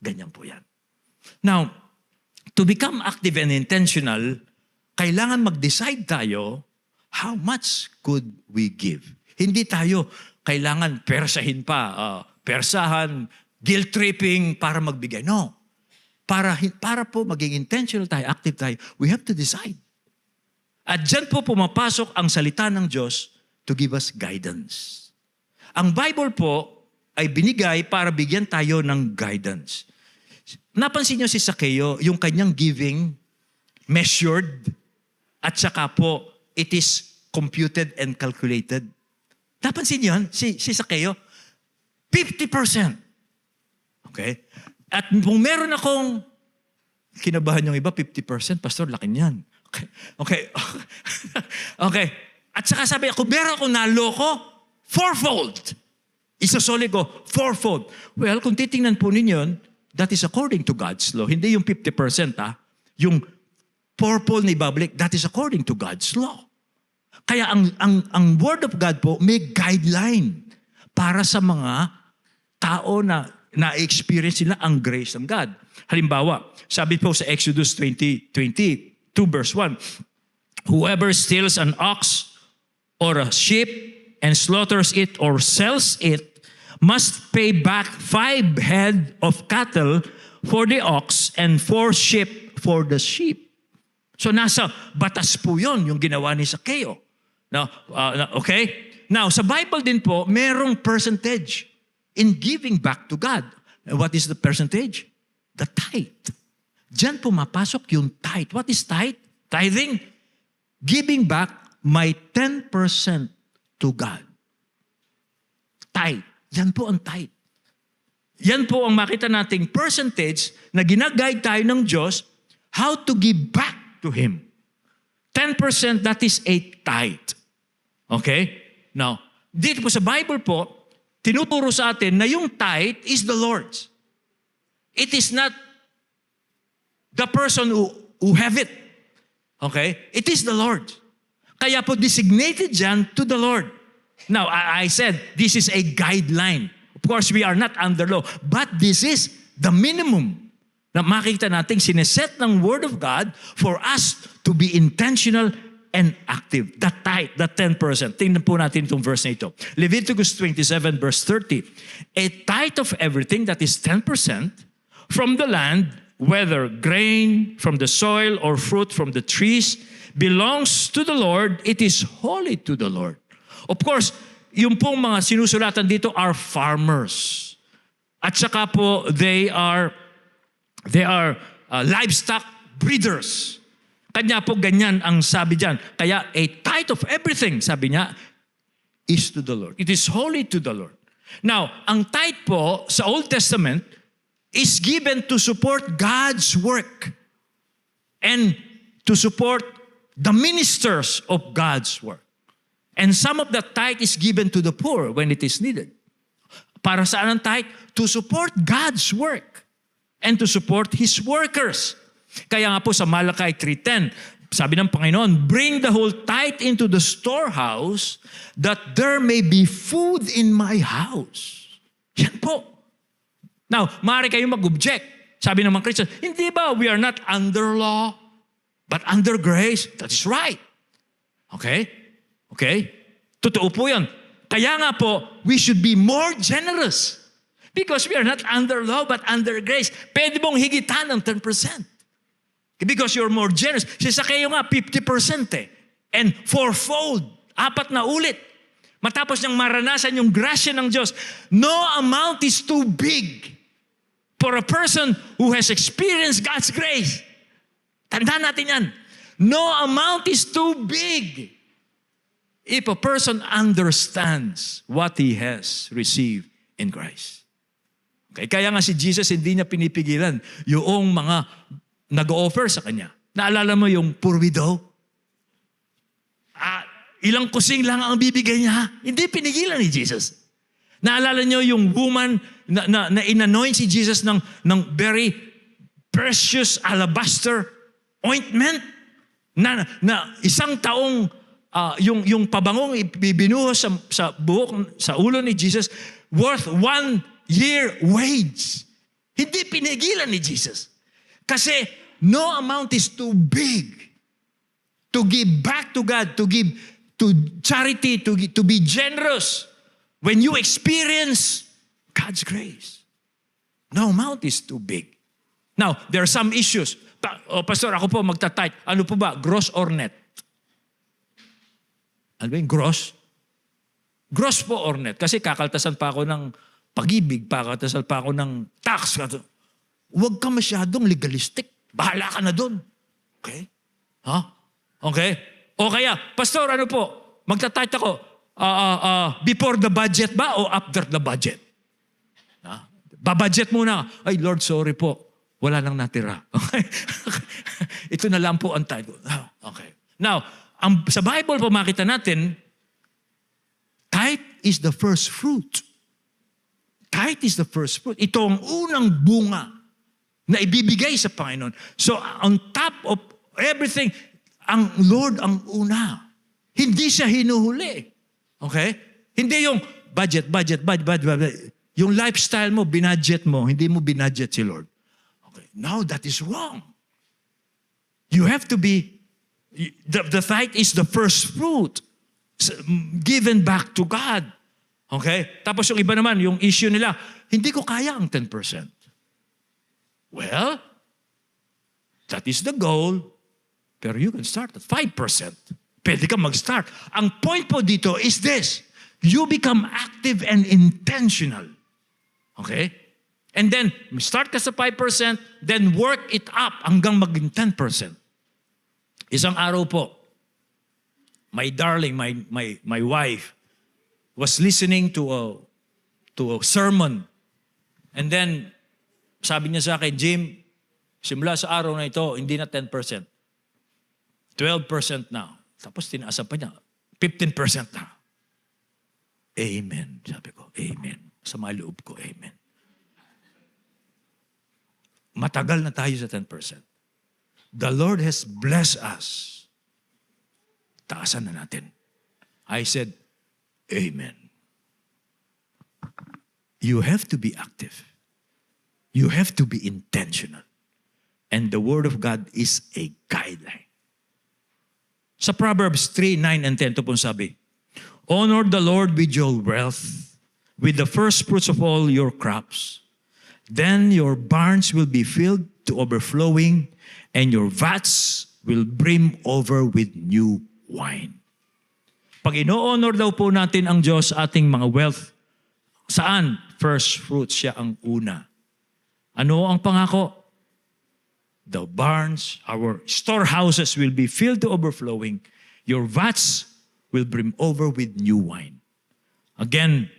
Ganyan po yan. Now, to become active and intentional, kailangan mag-decide tayo, how much could we give? Hindi tayo kailangan persahin pa, persahan, guilt-tripping para magbigay. No. Para po maging intentional tayo, active tayo, we have to decide. At dyan po pumapasok ang salita ng Diyos to give us guidance. Ang Bible po ay binigay para bigyan tayo ng guidance. Napansin niyo si Zaccheo, yung kanyang giving measured at saka po it is computed and calculated. Napansin niyo yan, si Zaccheo, 50%. Okay? At kung meron akong, kinabahan yung iba, 50%, Pastor, laki niyan. Okay. Okay. At saka sabi, kung meron akong naloko, fourfold. Isasoli ko, fourfold. Well, kung titingnan po ninyo, that is according to God's law. Hindi yung 50%, Yung fourfold na ibabalik, that is according to God's law. Kaya ang Word of God po may guideline para sa mga tao na na-experience nila ang grace ng God. Halimbawa, sabi po sa Exodus 20:22 verse 1, whoever steals an ox or a sheep and slaughters it or sells it must pay back 5 head of cattle for the ox and 4 sheep for the sheep. So nasa batas po yun, yung ginawa ni Zaccheo. Now, okay? Now, sa Bible din po, merong percentage in giving back to God. And what is the percentage? The tithe. Diyan pumapasok yung tithe. What is tithe? Tithing. Giving back my 10% to God. Tithe. Yan po ang tithe. Yan po ang makita nating percentage na ginaguide tayo ng Diyos how to give back to Him. 10%, that is a tithe. Okay? Now, dito po sa Bible po, tinuturo sa atin na yung tithe is the Lord's. It is not the person who have it. Okay? It is the Lord. Kaya po designated dyan to the Lord. Now, I said, this is a guideline. Of course, we are not under law. But this is the minimum na makikita natin sineset ng Word of God for us to be intentional and active. The tithe, the 10%. Tingnan po natin itong verse na ito. Leviticus 27 verse 30. A tithe of everything that is 10% from the land, whether grain from the soil or fruit from the trees, belongs to the Lord. It is holy to the Lord. Of course, yung pong mga sinusulatan dito are farmers. At saka po, they are livestock breeders. Kanya po ganyan ang sabi diyan. Kaya a tithe of everything, sabi niya, is to the Lord. It is holy to the Lord. Now, ang tithe po sa Old Testament is given to support God's work and to support the ministers of God's work. And some of the tithe is given to the poor when it is needed. Para saan ang tithe? To support God's work and to support His workers. Kaya nga po sa Malachi 3:10, sabi ng Panginoon, bring the whole tithe into the storehouse that there may be food in my house. Yan po. Now, maaari kayong mag-object. Sabi ng mga Christian, hindi ba we are not under law, but under grace? That is right. Okay? Okay? Totoo po yan. Kaya nga po, we should be more generous. Because we are not under law, but under grace. Pwede mong higitan ng 10%. Because you're more generous. Si Zacchaeus nga, 50% eh. And fourfold. 4 na ulit. Matapos niyang maranasan yung grasya ng Diyos, no amount is too big for a person who has experienced God's grace. Tandaan natin yan. No amount is too big if a person understands what he has received in Christ. Okay? Kaya nga si Jesus hindi niya pinipigilan yung mga nag-offer sa kanya. Naalala mo yung poor widow? Ilang kusing lang ang bibigay niya. Hindi pinigilan ni Jesus. Naalala niyo yung woman na inanoint si Jesus ng very precious alabaster ointment na isang taong yung pabangong ibinuhos sa buhok, sa ulo ni Jesus worth 1 year wage. Hindi pinigilan ni Jesus. Kasi no amount is too big to give back to God, to give to charity, to be generous when you experience God's grace. No amount is too big. Now, there are some issues. Pastor, ako po magta-tithe. Ano po ba? Gross or net? Ano ba yung gross? Gross po or net? Kasi kakaltasan pa ako ng pag-ibig, kakaltasan pa ako ng tax. Huwag ka masyadong legalistic. Bahala ka na doon. Okay? Ha? Okay? O kaya, Pastor, ano po? Magta-tithe ako. Before the budget ba o after the budget? Ha? Babudget muna. Ay, Lord, sorry po. Wala nang natira. Okay? Ito na lang po ang tithe. Okay. Now, sa Bible po makita natin, tithe is the first fruit. Tithe is the first fruit. Ito ang unang bunga na ibibigay sa Panginoon. So, on top of everything, ang Lord ang una. Hindi siya hinuhuli. Okay? Hindi yung budget. Yung lifestyle mo, binadget mo. Hindi mo binadget si Lord. Okay. Now, that is wrong. You have to be, the tithe is the first fruit given back to God. Okay? Tapos yung iba naman, yung issue nila, hindi ko kaya ang 10%. Well, that is the goal. Pero you can start at 5%. Pwede ka mag-start. Ang point po dito is this. You become active and intentional. Okay? And then, start ka sa 5%, then work it up hanggang maging 10%. Isang araw po, my darling, my wife, was listening to a sermon. And then, sabi niya sa akin, Jim, simula sa araw na ito, hindi na 10%. 12% na. Tapos tinaasan pa niya, 15% na. Amen. Sabi ko, amen. Sa mga loob ko, amen. Matagal na tayo sa 10%. The Lord has blessed us. Taasan na natin. I said, amen. You have to be active. You have to be intentional. And the Word of God is a guideline. Sa Proverbs 3, 9, and 10, ito pong sabi, honor the Lord with your wealth, with the first fruits of all your crops. Then your barns will be filled to overflowing, and your vats will brim over with new wine. Pag ino-honor daw po natin ang Diyos sa ating mga wealth, saan? First fruits, siya ang una. Ano ang pangako? The barns, our storehouses will be filled to overflowing. Your vats will brim over with new wine. Again,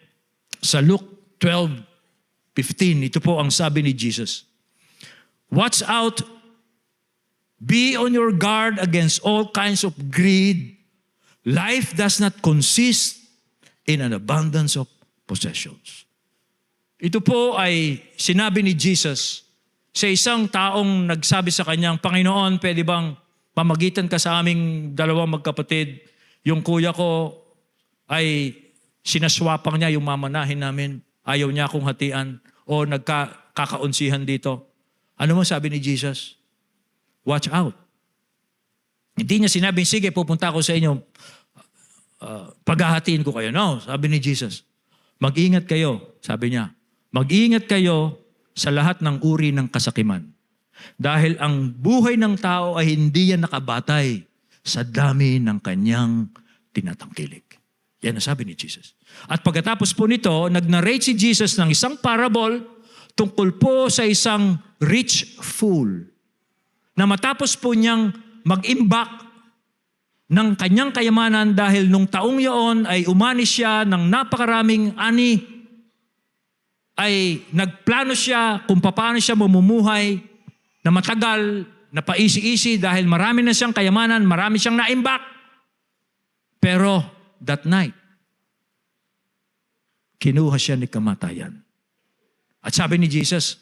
sa Luke 12:15, ito po ang sabi ni Jesus. Watch out, be on your guard against all kinds of greed. Life does not consist in an abundance of possessions. Ito po ay sinabi ni Jesus sa isang taong nagsabi sa kanyang, Panginoon, pwede bang pamagitan ka sa aming dalawang magkapatid? Yung kuya ko ay sinaswapang niya yung mamanahin namin. Ayaw niya akong hatian o nagkakaunsihan dito. Ano mo sabi ni Jesus? Watch out. Hindi niya sinabing, sige, pupunta ako sa inyo, paghahatiin ko kayo. No, sabi ni Jesus, mag-ingat kayo, sabi niya. Mag-ingat kayo sa lahat ng uri ng kasakiman. Dahil ang buhay ng tao ay hindi yan nakabatay sa dami ng kanyang tinatangkilik. Yan ang sabi ni Jesus. At pagkatapos po nito, nag-narrate si Jesus ng isang parable tungkol po sa isang rich fool na matapos po niyang mag-imbak ng kanyang kayamanan dahil nung taong yaon ay umani siya ng napakaraming ani, ay nagplano siya kung paano siya mamumuhay na matagal, na paisi-isi dahil marami na siyang kayamanan, marami siyang naimbak. Pero that night, kinuha siya ni kamatayan. At sabi ni Jesus,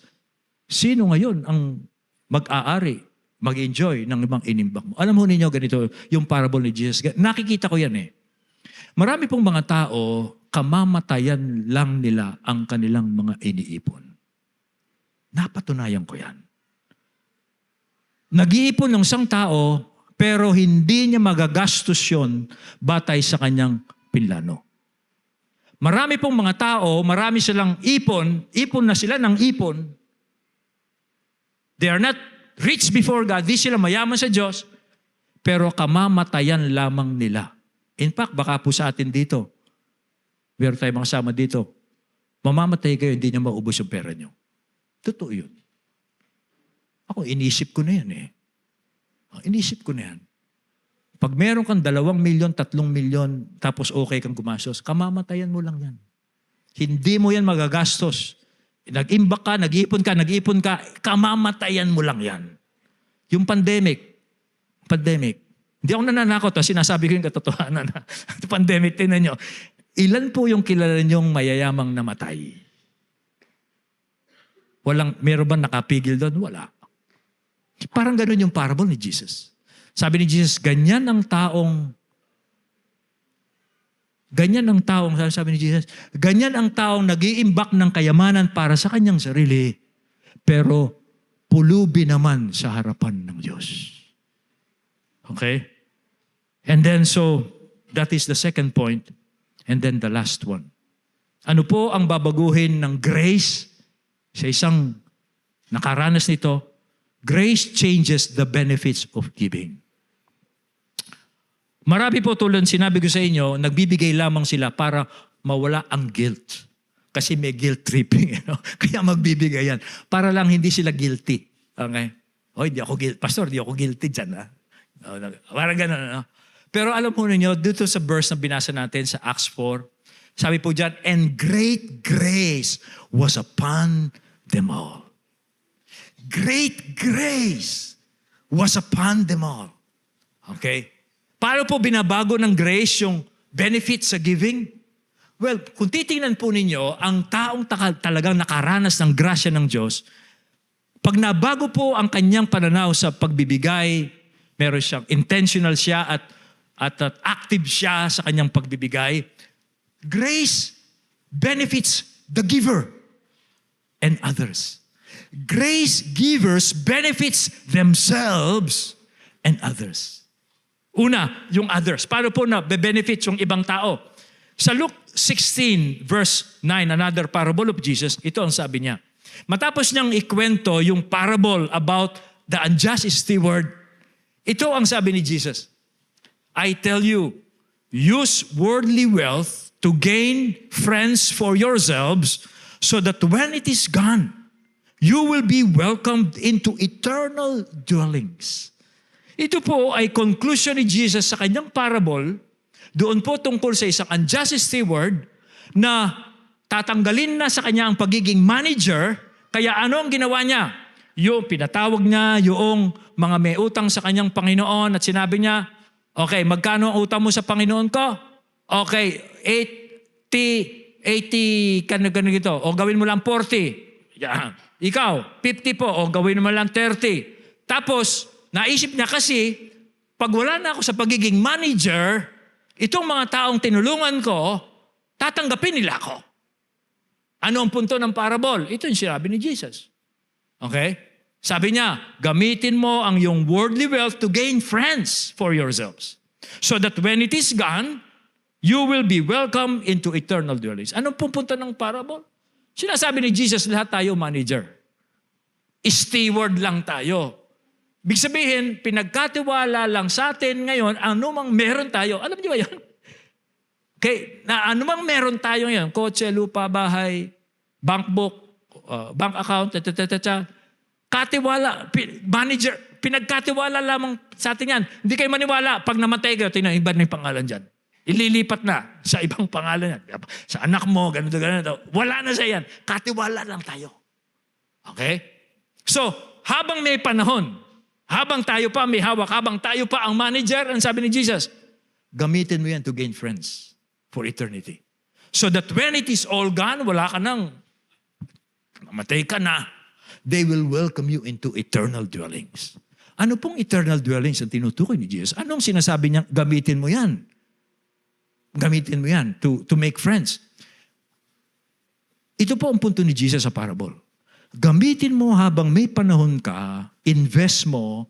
sino ngayon ang mag-aari, mag-enjoy ng ibang inimbak mo? Alam mo ninyo ganito, yung parable ni Jesus, nakikita ko yan eh. Marami pong mga tao, kamamatayan lang nila ang kanilang mga iniipon. Napatunayan ko yan. Nag-iipon ng isang tao, pero hindi niya magagastos yun batay sa kanyang pinlano. Marami pong mga tao, marami silang ipon na sila ng ipon. They are not rich before God, di sila mayaman sa Diyos, pero kamamatayan lamang nila. In fact, baka po sa atin dito, meron tayong mga kasama dito, mamamatay kayo, hindi niya maubos yung pera niyo. Totoo yun. Ako, inisip ko na yan eh. Inisip ko na yan. Pag meron kang 2 milyon, 3 milyon, tapos okay kang gumastos, kamamatayan mo lang yan. Hindi mo yan magagastos. Nag-imbak ka, nag-iipon ka, kamamatayan mo lang yan. Yung pandemic, hindi ako nananakot, sinasabi ko yung katotohanan. Pandemic, tingnan nyo. Ilan po yung kilala niyong mayayamang namatay? Meron ba nakapigil doon? Wala. Parang ganun yung parable ni Jesus. Sabi ni Jesus, ganyan ang taong, sabi ni Jesus, ganyan ang taong nag-iimbak ng kayamanan para sa kanyang sarili, pero pulubi naman sa harapan ng Diyos. Okay? And then so, that is the second point. And then the last one. Ano po ang babaguhin ng grace sa isang nakaranas nito? Grace changes the benefits of giving. Marami po tulad sinabi ko sa inyo, nagbibigay lamang sila para mawala ang guilt. Kasi may guilt tripping. Kaya magbibigay yan. Para lang hindi sila guilty. Okay? Oh, di ako guilty. Pastor, di ako guilty dyan. Parang gano'n. Pero alam mo ninyo, dito sa verse na binasa natin sa Acts 4, sabi po dyan, and great grace was upon them all. Great grace was upon them all. Okay? Paano po binabago ng grace yung benefits sa giving? Well, kung titingnan po ninyo, ang taong talagang nakaranas ng grasya ng Diyos, pag nabago po ang kanyang pananaw sa pagbibigay, meron siyang intentional siya at active siya sa kanyang pagbibigay, grace benefits the giver and others. Grace givers benefits themselves and others. Una, yung others. Paano po na benefit yung ibang tao? Sa Luke 16 verse 9, another parable of Jesus, ito ang sabi niya. Matapos niyang ikwento yung parable about the unjust steward, ito ang sabi ni Jesus. I tell you, use worldly wealth to gain friends for yourselves so that when it is gone, you will be welcomed into eternal dwellings. Ito po ay conclusion ni Jesus sa kanyang parable, doon po tungkol sa isang unjust steward na tatanggalin na sa kanya ang pagiging manager, kaya ano ang ginawa niya? Yung pinatawag niya yung mga may utang sa kanyang Panginoon at sinabi niya, okay, magkano ang utang mo sa Panginoon ko? Okay, 80, ganun gito. O gawin mo lang 40. Yan. Ikaw, 50 po. O gawin mo lang 30. Tapos, naisip niya kasi, pag wala na ako sa pagiging manager, itong mga taong tinulungan ko, tatanggapin nila ako. Ano ang punto ng parable? Ito yung sinabi ni Jesus. Okay? Sabi niya, gamitin mo ang iyong worldly wealth to gain friends for yourselves. So that when it is gone, you will be welcome into eternal dwellings. Anong punto ng parable? Sinasabi ni Jesus, lahat tayo manager. Steward lang tayo. Ibig sabihin, pinagkatiwala lang sa atin ngayon, anumang meron tayo. Alam niyo ba yun? Okay, na anumang meron tayo ngayon, kotse, lupa, bahay, bank book, bank account, katiwala, manager, pinagkatiwala lamang sa atin yan. Hindi kayo maniwala. Pag namatay kayo, tingnan, iba na yung pangalan dyan. Ililipat na sa ibang pangalan yan. Sa anak mo, ganito. Wala na sa yan. Katiwala lang tayo. Okay? So, habang may panahon, habang tayo pa may hawak, habang tayo pa ang manager, ang sabi ni Jesus, gamitin mo yan to gain friends for eternity. So that when it is all gone, wala ka nang, mamatay ka na, they will welcome you into eternal dwellings. Ano pong eternal dwellings ang tinutukoy ni Jesus? Anong sinasabi niya, gamitin mo yan? Gamitin mo yan to make friends. Ito po ang punto ni Jesus sa parable. Gamitin mo habang may panahon ka, invest mo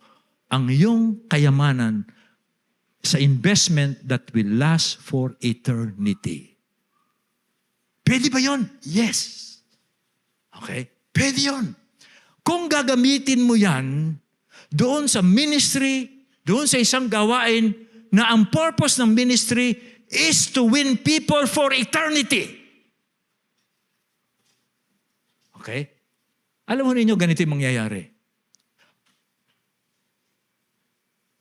ang iyong kayamanan sa investment that will last for eternity. Pwede ba yun? Yes. Okay? Pwede yun. Kung gagamitin mo yan doon sa ministry, doon sa isang gawain na ang purpose ng ministry is to win people for eternity. Okay? Alam mo ninyo, ganito yung mangyayari.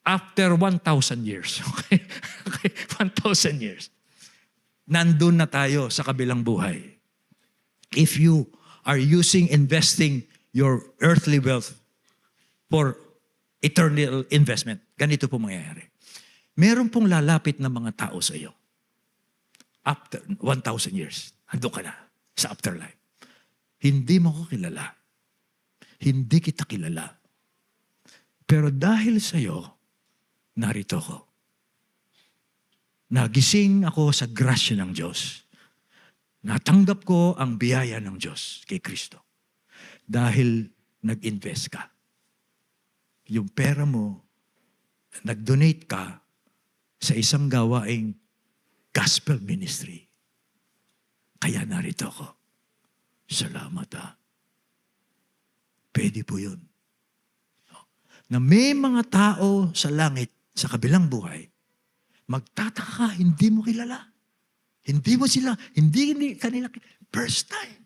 After 1,000 years, okay? 1,000 years, nandun na tayo sa kabilang buhay. If you are investing your earthly wealth for eternal investment, ganito po mangyayari. Meron pong lalapit na mga tao sa iyo. After 1,000 years, ando ka na sa afterlife. Hindi mo ko kilala. Hindi kita kilala. Pero dahil sa iyo, narito ko. Nagising ako sa grasya ng Diyos. Natanggap ko ang biyaya ng Diyos kay Kristo. Dahil nag-invest ka. Yung pera mo, nag-donate ka sa isang gawaing gospel ministry. Kaya narito ako. Salamat ha. Pwede po yun. Na may mga tao sa langit, sa kabilang buhay, magtataka, hindi mo kilala. Hindi mo sila, hindi kanila, first time.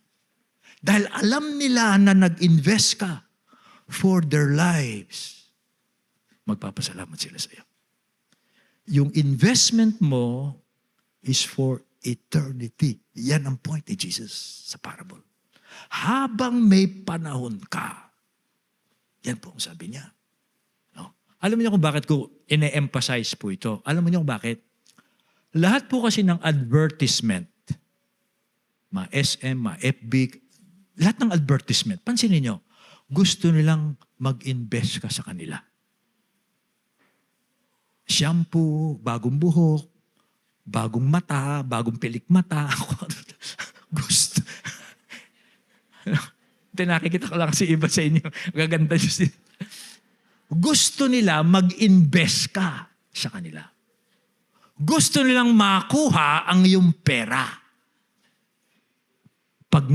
Dahil alam nila na nag-invest ka for their lives. Magpapasalamat sila sa iyo. Yung investment mo is for eternity. Yan ang point ni Jesus sa parable. Habang may panahon ka, yan po ang sabi niya. No? Alam niyo kung bakit ko ine-emphasize po ito? Alam niyo kung bakit? Lahat po kasi ng advertisement, mga SM, mga FB, lahat ng advertisement, pansinin niyo, gusto nilang mag-invest ka sa kanila. Shampoo, bagong buhok, bagong mata, bagong pilik mata. Gusto. Nakikita ko lang kasi iba sa inyo. Gaganda nyo sila. Gusto nila mag-invest ka sa kanila. Gusto nilang makuha ang iyong pera. Pag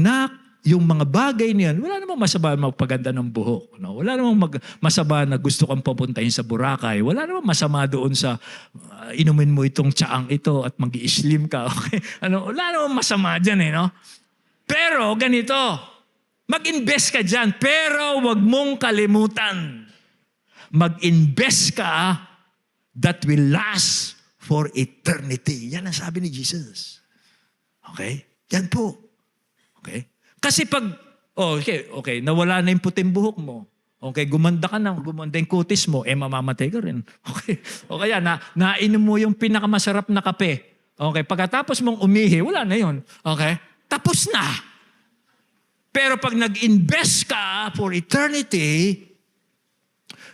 yung mga bagay niyan, wala namang masama magpaganda ng buhok. No? Wala namang masama na gusto kang papuntahin sa Boracay. Wala namang masama doon sa inumin mo itong tsaang ito at mag-i-slim ka. Okay? Wala namang masama dyan no? Pero ganito, mag-invest ka dyan, pero wag mong kalimutan. Mag-invest ka that will last for eternity. Yan ang sabi ni Jesus. Okay? Yan po. Okay? Kasi pag, okay, nawala na yung puting buhok mo. Okay, gumanda ka na, gumanda yung kutis mo, mamamatay ka rin. Okay? O kaya, nainom mo yung pinakamasarap na kape. Okay, pagkatapos mong umihi, wala na yun. Okay? Tapos na. Pero pag nag-invest ka for eternity,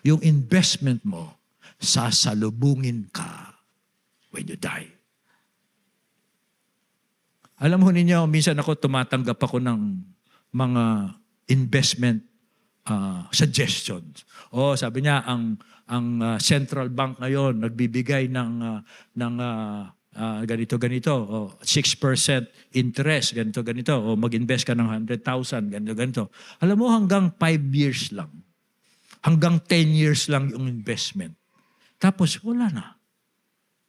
yung investment mo, sasalubungin ka when you die. Alam mo ninyo, minsan ako tumatanggap ako ng mga investment suggestions. Sabi niya, ang central bank ngayon nagbibigay ng ganito, 6% interest, ganito, mag-invest ka ng 100,000, ganito. Alam mo, hanggang 5 years lang. Hanggang 10 years lang yung investment. Tapos, wala na.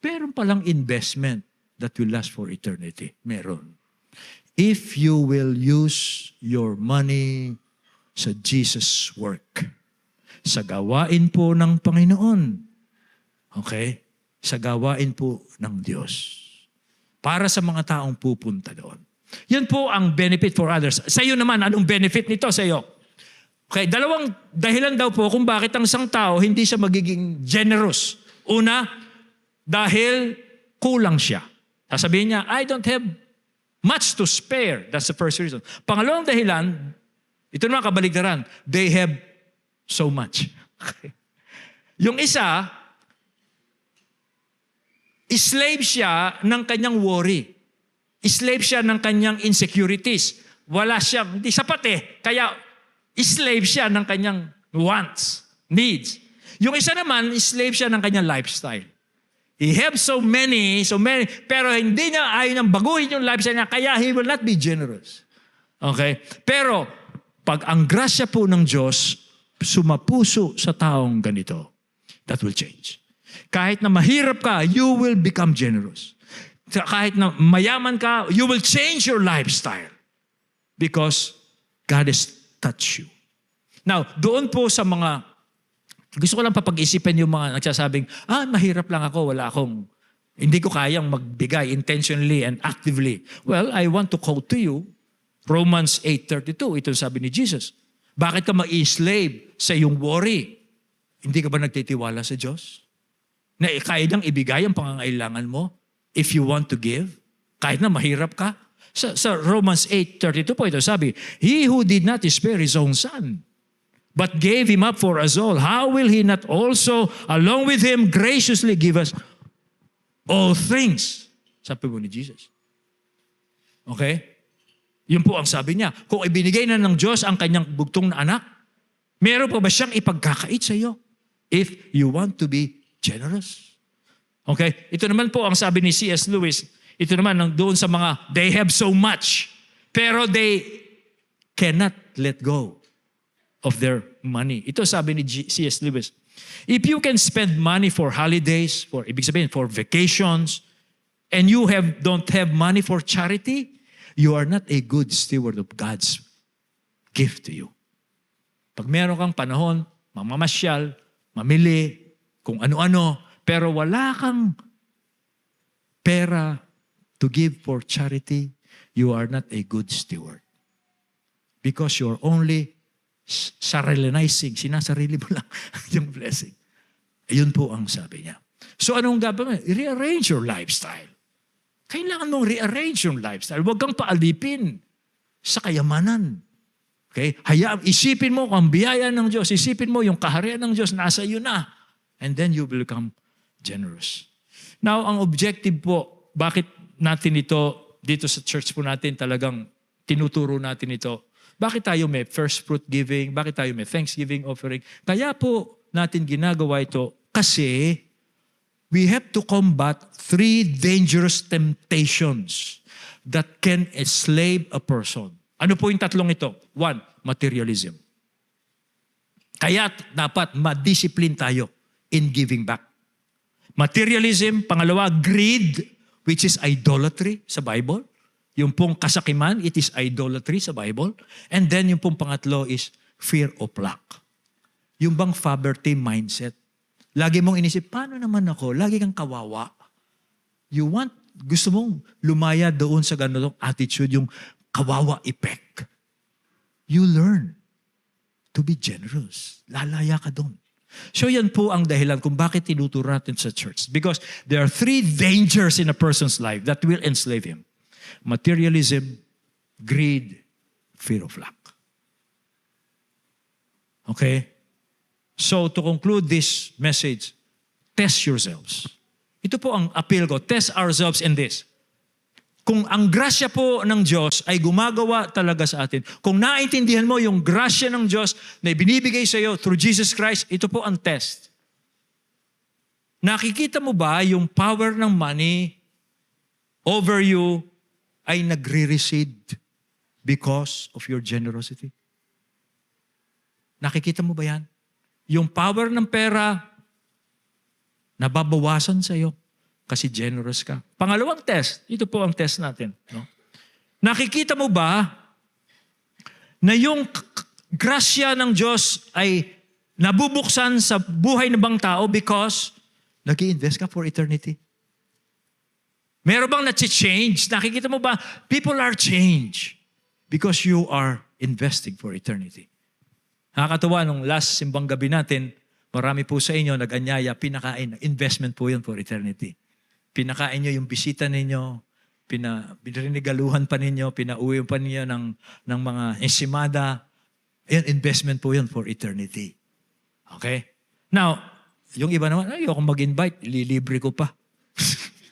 Meron palang investment that will last for eternity. Meron. If you will use your money sa Jesus' work, sa gawain po ng Panginoon, okay? Sa gawain po ng Diyos. Para sa mga taong pupunta doon. Yan po ang benefit for others. Sa iyo naman, anong benefit nito sa iyo? Okay, dalawang dahilan daw po kung bakit ang isang tao hindi siya magiging generous. Una, dahil kulang siya. Sasabihin niya, I don't have much to spare. That's the first reason. Pangalawang dahilan, ito naman kabaligtaran, they have so much. Okay. Yung isa, slave siya ng kanyang worry. Slave siya ng kanyang insecurities. Wala siya, hindi sapat Kaya slave siya ng kanyang wants, needs. Yung isa naman, slave siya ng kanyang lifestyle. He have so many, pero hindi niya ayaw niyang baguhin yung lifestyle niya, kaya he will not be generous. Okay? Pero, pag ang grasya po ng Diyos, sumapuso sa taong ganito, that will change. Kahit na mahirap ka, you will become generous. Kahit na mayaman ka, you will change your lifestyle. Because God has touched you. Now, doon po sa mga, gusto ko lang papag-isipan yung mga nagsasabing, mahirap lang ako, hindi ko kayang magbigay intentionally and actively. Well, I want to quote to you, Romans 8:32, ito sabi ni Jesus. Bakit ka ma-slave sa iyong worry? Hindi ka ba nagtitiwala sa Diyos? Na kaya niyang ibigay ang pangangailangan mo if you want to give? Kahit na mahirap ka? Sa Romans 8:32 po ito sabi, He who did not spare His own Son, but gave Him up for us all, how will He not also, along with Him, graciously give us all things? Sabi po ni Jesus. Okay? Yun po ang sabi niya. Kung ibinigay na ng Diyos ang kanyang bugtong na anak, meron pa ba siyang ipagkakait sa iyo? If you want to be generous. Okay? Ito naman po ang sabi ni C.S. Lewis. Ito naman doon sa mga, they have so much, pero they cannot let go of their money. Ito sabi ni C.S. Lewis. If you can spend money for holidays, ibig sabihin, for vacations, and you don't have money for charity, you are not a good steward of God's gift to you. Pag meron kang panahon, mamamasyal, mamili, kung ano-ano, pero wala kang pera to give for charity, you are not a good steward. Because you're only sinasarili mo lang yung blessing. Ayun po ang sabi niya. So anong gagawin? Rearrange your lifestyle. Kailangan mong rearrange yung lifestyle. Huwag kang paalipin sa kayamanan. Okay? Isipin mo ang biyaya ng Diyos. Isipin mo yung kaharian ng Diyos nasa iyo na. And then you will become generous. Now, ang objective po, bakit natin ito, dito sa church po natin, talagang tinuturo natin ito. Bakit tayo may first fruit giving? Bakit tayo may thanksgiving offering? Kaya po natin ginagawa ito kasi we have to combat 3 dangerous temptations that can enslave a person. Ano po yung tatlong ito? 1, materialism. Kaya dapat ma-discipline tayo in giving back. Materialism. Pangalawa, greed, which is idolatry sa Bible. Yung pong kasakiman, it is idolatry sa Bible. And then yung pong pangatlo is fear of lack. Yung bang poverty mindset. Lagi mong inisip, paano naman ako? Lagi kang kawawa. You want gusto mong lumaya doon sa ganitong attitude, yung kawawa effect, you learn to be generous. Lalaya ka doon. So yan po ang dahilan kung bakit tinuturo natin sa church. Because there are 3 dangers in a person's life that will enslave him. Materialism, greed, fear of lack. Okay? So to conclude this message, test yourselves. Ito po ang appeal ko. Test ourselves in this. Kung ang grasya po ng Diyos ay gumagawa talaga sa atin, kung naintindihan mo yung grasya ng Diyos na ibinibigay sa iyo through Jesus Christ, ito po ang test. Nakikita mo ba yung power ng money over you ay nagre-recede because of your generosity? Nakikita mo ba yan? Yung power ng pera, nababawasan sa iyo kasi generous ka. Pangalawang test, ito po ang test natin. No? Nakikita mo ba na yung grasya ng Diyos ay nabubuksan sa buhay ng bang tao because nag-i-invest ka for eternity? Meron bang na-change? Nakikita mo ba? People are changed because you are investing for eternity. Nakakatawa, nung last simbang gabi natin, marami po sa inyo nag-anyaya, pinakain, investment po yun for eternity. Pinakain nyo yung bisita ninyo, pinarinigaluhan pa ninyo, pinauwi pa ninyo ng mga ensimada. Ayun, investment po yun for eternity. Okay? Now, yung iba naman, ayoko mag-invite, ililibre ko pa.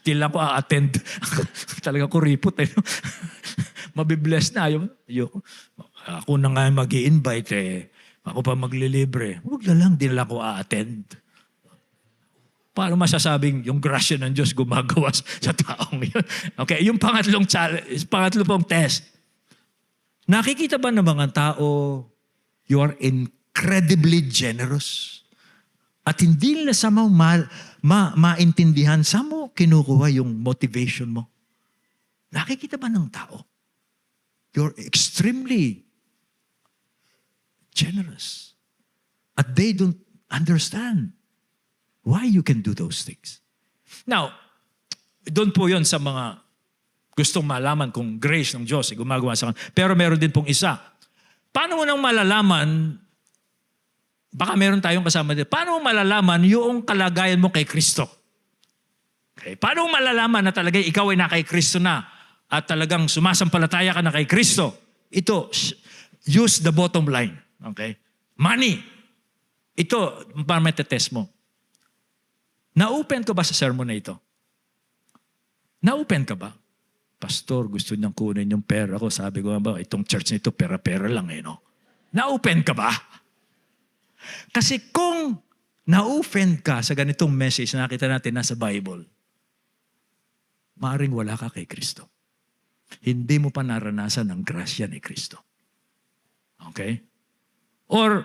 Hindi lang ko a-attend. Talaga ko ripot. Eh. Mabibless na. Ako na nga mag-i-invite eh. Ako pa maglilibre. Huwag na lang, di na lang ako a-attend. Paano masasabing yung grasya ng Diyos gumagawa sa taong yun? Okay, yung pangatlo pong test. Nakikita ba ng mga tao, you are incredibly generous? At hindi nila somehow maintindihan, saan mo kinukuha yung motivation mo? Nakikita ba ng tao? You're extremely generous. At they don't understand why you can do those things. Now, doon po yon sa mga gustong malaman kung grace ng Diyos ay gumagawa sa kanila. Pero meron din pong isa. Paano mo nang malalaman, baka meron tayong kasama dito, paano mo malalaman yung kalagayan mo kay Kristo? Okay. Paano mo malalaman na talaga ikaw ay na kay Kristo na at talagang sumasampalataya ka na kay Kristo? Ito, use the bottom line. Okay? Money. Ito, para matetest mo. Na-open ka ba sa sermon na ito? Na-open ka ba? Pastor, gusto niyang kunin yung pera ko. Sabi ko ba, itong church nito, pera-pera lang eh, no? Na-open ka ba? Kasi kung na-open ka sa ganitong message na nakita natin nasa Bible, maaaring wala ka kay Kristo. Hindi mo pa naranasan ang grasya ni Kristo. Okay? Or,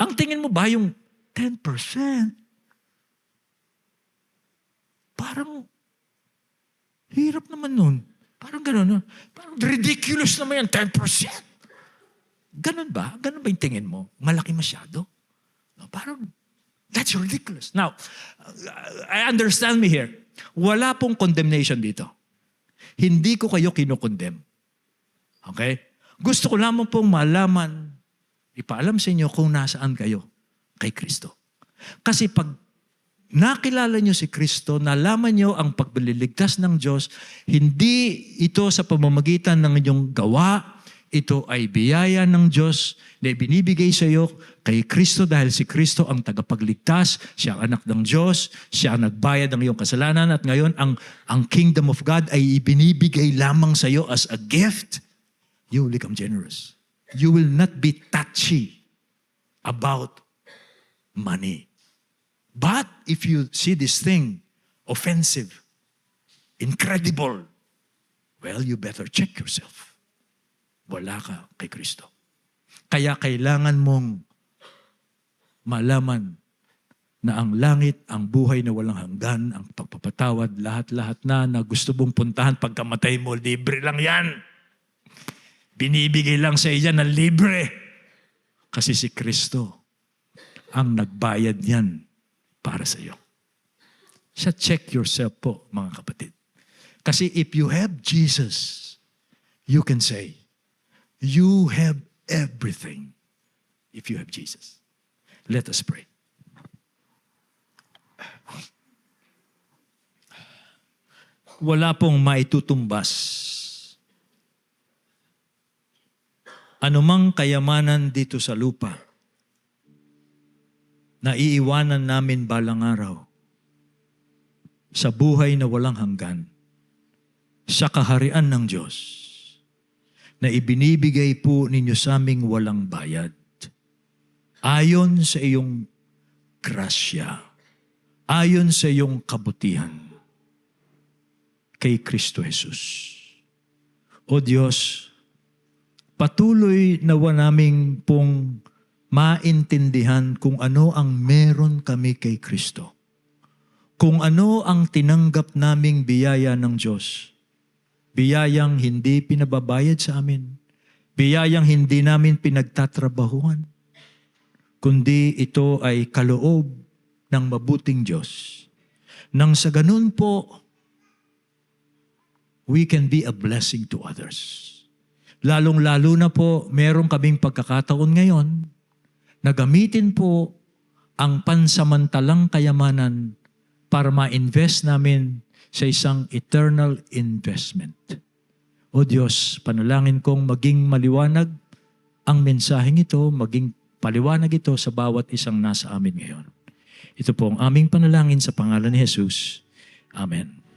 ang tingin mo ba yung 10%? Parang, hirap naman nun. Parang gano'n. No? Parang ridiculous naman yan, 10%. Ganun ba? Ganun ba yung tingin mo? Malaki masyado? No, parang, that's ridiculous. Now, I understand me here. Wala pong condemnation dito. Hindi ko kayo kinukondem. Okay? Gusto ko lamang pong malaman, ipaalam sa inyo kung nasaan kayo kay Kristo. Kasi pag nakilala nyo si Kristo, nalaman nyo ang pagliligtas ng Diyos, hindi ito sa pamamagitan ng inyong gawa, ito ay biyaya ng Diyos na binibigay sa iyo kay Kristo dahil si Kristo ang tagapagligtas, siya ang anak ng Diyos, siya ang nagbayad ng iyong kasalanan at ngayon ang kingdom of God ay ibinibigay lamang sa iyo as a gift. You will become generous. You will not be touchy about money. But if you see this thing offensive, incredible, well, you better check yourself. Wala ka kay Kristo. Kaya kailangan mong malaman na ang langit, ang buhay na walang hanggan, ang pagpapatawad, lahat-lahat na gusto mong puntahan pagkamatay mo, libre lang yan. Binibigay lang sa iya ng libre. Kasi si Kristo ang nagbayad niyan para sa iyo. Check yourself po, mga kapatid. Kasi if you have Jesus, you can say, you have everything if you have Jesus. Let us pray. Wala pong maitutumbas. Anumang kayamanan dito sa lupa na iiwanan namin balang araw sa buhay na walang hanggan, sa kaharian ng Diyos na ibinibigay po ninyo sa aming walang bayad. Ayon sa iyong grasya, ayon sa iyong kabutihan, kay Kristo Jesus. O Diyos, patuloy nawa naming pong maintindihan kung ano ang meron kami kay Kristo. Kung ano ang tinanggap naming biyaya ng Diyos. Biyayang hindi pinababayad sa amin. Biyayang hindi namin pinagtatrabahuan. Kundi ito ay kaloob ng mabuting Diyos. Nang sa ganun po, we can be a blessing to others. Lalong-lalo na po, meron kaming pagkakataon ngayon na gamitin po ang pansamantalang kayamanan para ma-invest namin sa isang eternal investment. O Diyos, panalangin kong maging maliwanag ang mensaheng ito, maging paliwanag ito sa bawat isang nasa amin ngayon. Ito po ang aming panalangin sa pangalan ni Jesus. Amen.